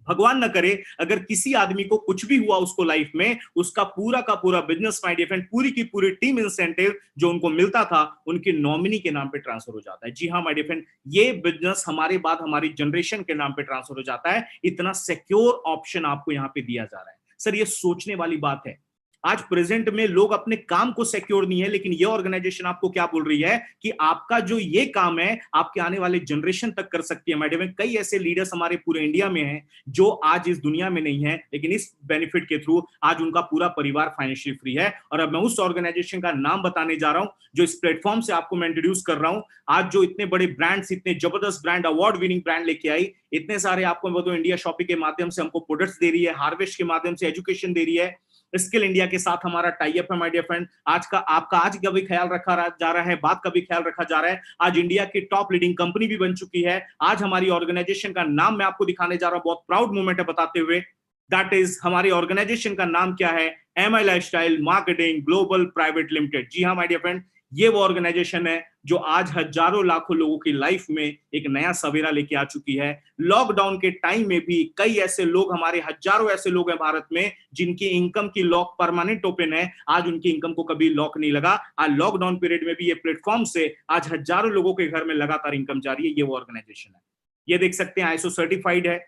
भगवान न करे अगर किसी आदमी को कुछ भी हुआ उसको लाइफ में, उसका पूरा का पूरा बिजनेस माय डियर फ्रेंड, पूरी की पूरी टीम इंसेंटिव जो उनको मिलता था उनके नॉमिनी के नाम पे ट्रांसफर हो जाता है। जी हाँ माय डियर फ्रेंड, ये बिजनेस हमारे बाद हमारी जनरेशन के नाम पे ट्रांसफर हो जाता है। इतना सिक्योर ऑप्शन आपको यहाँ पे दिया जा रहा है। सर ये सोचने वाली बात है। आज प्रेजेंट में लोग अपने काम को सिक्योर नहीं है, लेकिन ये ऑर्गेनाइजेशन आपको क्या बोल रही है कि आपका जो ये काम है आपके आने वाले जनरेशन तक कर सकती है। मैडम, कई ऐसे लीडर्स हमारे पूरे इंडिया में हैं जो आज इस दुनिया में नहीं है, लेकिन इस बेनिफिट के थ्रू आज उनका पूरा परिवार फाइनेंशियली फ्री है। और अब मैं उस ऑर्गेनाइजेशन का नाम बताने जा रहा हूं जो इस प्लेटफॉर्म से आपको मैं इंट्रोड्यूस कर रहा हूं। आज जो इतने बड़े ब्रांड्स, इतने जबरदस्त ब्रांड, अवार्ड विनिंग ब्रांड लेके आई, इतने सारे आपको बताओ इंडिया शॉपिंग के माध्यम से हमको प्रोडक्ट्स दे रही है, हार्वेस्ट के माध्यम से एजुकेशन दे रही है, स्किल इंडिया के साथ हमारा टाई अप है। माय डियर फ्रेंड, आज का आपका आज का भी ख्याल रखा जा रहा है, बात का भी ख्याल रखा जा रहा है। आज इंडिया की टॉप लीडिंग कंपनी भी बन चुकी है। आज हमारी ऑर्गेनाइजेशन का नाम मैं आपको दिखाने जा रहा हूं, बहुत प्राउड मोमेंट है बताते हुए। दैट इज, हमारी ऑर्गेनाइजेशन का नाम क्या है? MI lifestyle marketing global private limited. जी हाँ माय डियर फ्रेंड, ये वो ऑर्गेनाइजेशन है जो आज हजारों लाखों लोगों की लाइफ में एक नया सवेरा लेके आ चुकी है। लॉकडाउन के टाइम में भी कई ऐसे लोग, हमारे हजारों ऐसे लोग हैं भारत में जिनकी इनकम की लॉक परमानेंट ओपन है। आज उनकी इनकम को कभी लॉक नहीं लगा। आज लॉकडाउन पीरियड में भी ये प्लेटफॉर्म से आज हजारों लोगों के घर में लगातार इनकम जारी है। ये वो ऑर्गेनाइजेशन है, ये देख सकते हैं, आईएसओ सर्टिफाइड है,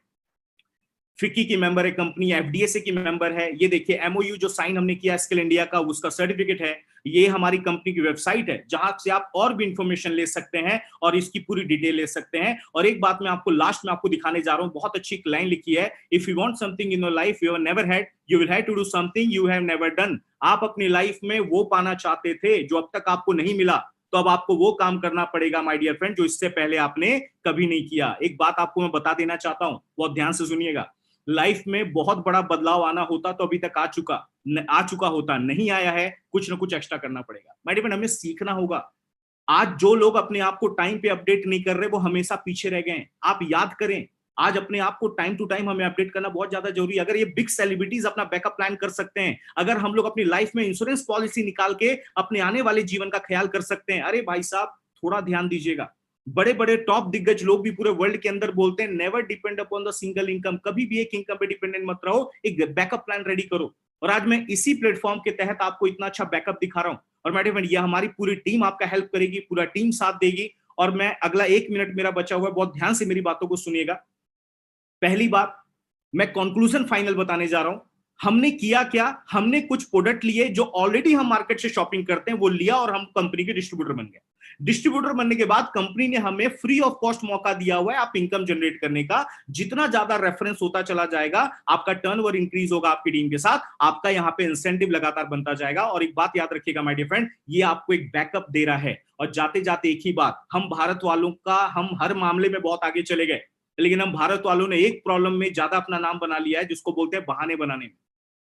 फिक्की की मेंबर है कंपनी, एफडीएसए की मेंबर है। ये देखिए एमओयू जो साइन हमने किया स्किल इंडिया का, उसका सर्टिफिकेट है। ये हमारी कंपनी की वेबसाइट है जहां से आप और भी इंफॉर्मेशन ले सकते हैं और इसकी पूरी डिटेल ले सकते हैं। और एक बात मैं आपको लास्ट में आपको दिखाने जा रहा हूं, बहुत अच्छी एक लाइन लिखी है, if you want something in your life you have never had, you will have to do something you have never done. आप अपनी लाइफ में वो पाना चाहते थे जो अब तक आपको नहीं मिला, तो अब आपको वो काम करना पड़ेगा माय डियर फ्रेंड जो इससे पहले आपने कभी नहीं किया। एक बात आपको मैं बता देना चाहता हूं, बहुत ध्यान से सुनिएगा। लाइफ में बहुत बड़ा बदलाव आना होता तो अभी तक आ चुका होता, नहीं आया है, कुछ ना कुछ एक्स्ट्रा करना पड़ेगा। माय डियर फ्रेंड, हमें सीखना होगा। आज जो लोग अपने आप को टाइम पे अपडेट नहीं कर रहे वो हमेशा पीछे रह गए हैं। आप याद करें, आज अपने आप को टाइम टू टाइम हमें अपडेट करना बहुत ज्यादा जरूरी है। अगर ये बिग सेलिब्रिटीज अपना बैकअप प्लान कर सकते हैं, अगर हम लोग अपनी लाइफ में इंश्योरेंस पॉलिसी निकाल के अपने आने वाले जीवन का ख्याल कर सकते हैं, अरे भाई साहब थोड़ा ध्यान दीजिएगा। बड़े बड़े टॉप दिग्गज लोग भी पूरे वर्ल्ड के अंदर बोलते हैं, never depend upon the single income, कभी भी एक इनकम पे डिपेंडेंट मत रहो, एक बैकअप प्लान रेडी करो। और आज मैं इसी प्लेटफॉर्म के तहत आपको इतना अच्छा बैकअप दिखा रहा हूं। और मैडम, ये हमारी पूरी टीम आपका हेल्प करेगी, पूरा टीम साथ देगी। और मैं अगला 1 मिनट मेरा बचा हुआ है, बहुत ध्यान से मेरी बातों को सुनिएगा। पहली बात, मैं कंक्लूजन फाइनल बताने जा रहा हूं। हमने किया क्या? हमने कुछ प्रोडक्ट लिए जो ऑलरेडी हम मार्केट से शॉपिंग करते हैं, वो लिया और हम कंपनी के डिस्ट्रीब्यूटर बन गए। डिस्ट्रीब्यूटर बनने के बाद कंपनी ने हमें फ्री ऑफ कॉस्ट मौका दिया हुआ है आप इनकम जनरेट करने का। जितना ज्यादा रेफरेंस होता चला जाएगा, आपका टर्नओवर इंक्रीज होगा, आपकी टीम के साथ आपका यहाँ पे इंसेंटिव लगातार बनता जाएगा। और एक बात याद रखिएगा माय डियर फ्रेंड, ये आपको एक बैकअप दे रहा है। और जाते जाते एक ही बात, हम भारत वालों का, हम हर मामले में बहुत आगे चले गए, लेकिन हम भारत वालों ने एक प्रॉब्लम में ज्यादा अपना नाम बना लिया है, जिसको बोलते हैं बहाने बनाने में।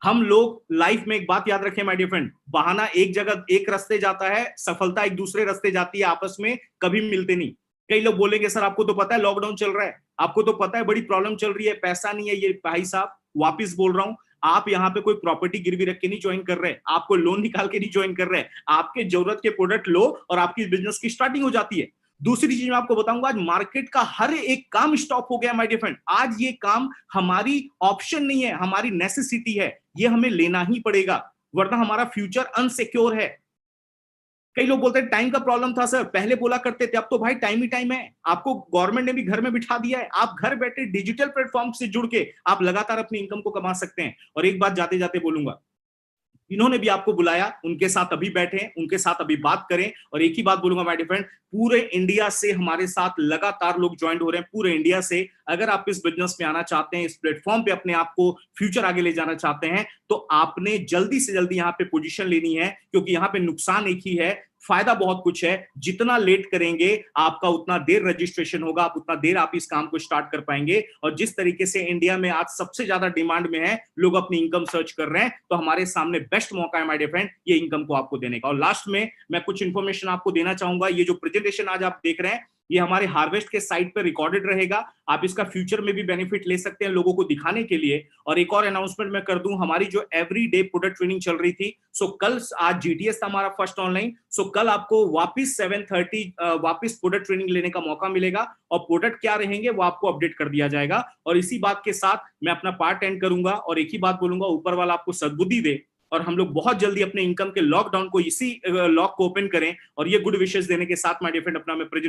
हम लोग लाइफ में एक बात याद रखें माय डियर फ्रेंड, बहाना एक जगह एक रास्ते जाता है, सफलता एक दूसरे रास्ते जाती है, आपस में कभी मिलते नहीं। कई लोग बोलेंगे सर आपको तो पता है लॉकडाउन चल रहा है, आपको तो पता है बड़ी प्रॉब्लम चल रही है, पैसा नहीं है। ये भाई साहब वापिस बोल रहा हूं, आप यहाँ पे कोई प्रॉपर्टी गिरवी रख के नहीं ज्वाइन कर रहे, आपको लोन निकाल के नहीं ज्वाइन कर रहे, आपके जरूरत के प्रोडक्ट लो और आपकी बिजनेस की स्टार्टिंग हो जाती है। दूसरी चीज मैं आपको बताऊंगा, आज मार्केट का हर एक काम स्टॉप हो गया माय डियर फ्रेंड। आज ये काम हमारी ऑप्शन नहीं है, हमारी नेसेसिटी है, ये हमें लेना ही पड़ेगा, वरना हमारा फ्यूचर अनसिक्योर है। कई लोग बोलते हैं टाइम का प्रॉब्लम था सर, पहले बोला करते थे, अब तो भाई टाइम ही टाइम है। आपको गवर्नमेंट ने भी घर में बिठा दिया है, आप घर बैठे डिजिटल प्लेटफॉर्म से जुड़ के आप लगातार अपनी इनकम को कमा सकते हैं। और एक बात जाते जाते बोलूंगा, इन्होंने भी आपको बुलाया, उनके साथ अभी बैठे, उनके साथ अभी बात करें। और एक ही बात बोलूंगा माय डियर फ्रेंड, पूरे इंडिया से हमारे साथ लगातार लोग ज्वाइन हो रहे हैं, पूरे इंडिया से। अगर आप इस बिजनेस में आना चाहते हैं, इस प्लेटफॉर्म पे अपने आप को फ्यूचर आगे ले जाना चाहते हैं, तो आपने जल्दी से जल्दी यहाँ पे पोजीशन लेनी है, क्योंकि यहाँ पे नुकसान एक ही है, फायदा बहुत कुछ है। जितना लेट करेंगे आपका उतना देर रजिस्ट्रेशन होगा, आप उतना देर आप इस काम को स्टार्ट कर पाएंगे। और जिस तरीके से इंडिया में आज सबसे ज्यादा डिमांड में है, लोग अपनी इनकम सर्च कर रहे हैं, तो हमारे सामने बेस्ट मौका है माय डियर फ्रेंड ये इनकम को आपको देने का। और लास्ट में मैं कुछ इंफॉर्मेशन आपको देना चाहूंगा। ये जो प्रेजेंटेशन आज आप देख रहे हैं, ये हमारे हार्वेस्ट के साइट पे रिकॉर्डेड रहेगा, आप इसका फ्यूचर में भी बेनिफिट ले सकते हैं लोगों को दिखाने के लिए। और एक और अनाउंसमेंट मैं कर दूं, हमारी जो एवरीडे प्रोडक्ट ट्रेनिंग चल रही थी, सो कल, आज जीटीएस था हमारा फर्स्ट ऑनलाइन, सो कल आपको वापस 7:30 वापस प्रोडक्ट ट्रेनिंग लेने का मौका मिलेगा। और प्रोडक्ट क्या रहेंगे वो आपको अपडेट कर दिया जाएगा। और इसी बात के साथ मैं अपना पार्ट एंड करूंगा और एक ही बात बोलूंगा, ऊपर वाला आपको सद्बुद्धि दे और हम लोग बहुत जल्दी अपने इनकम के लॉकडाउन को, इसी लॉक को ओपन करें। और ये गुड विशेष देने के साथ माय डियर फ्रेंड अपना मैं प्रेजेंट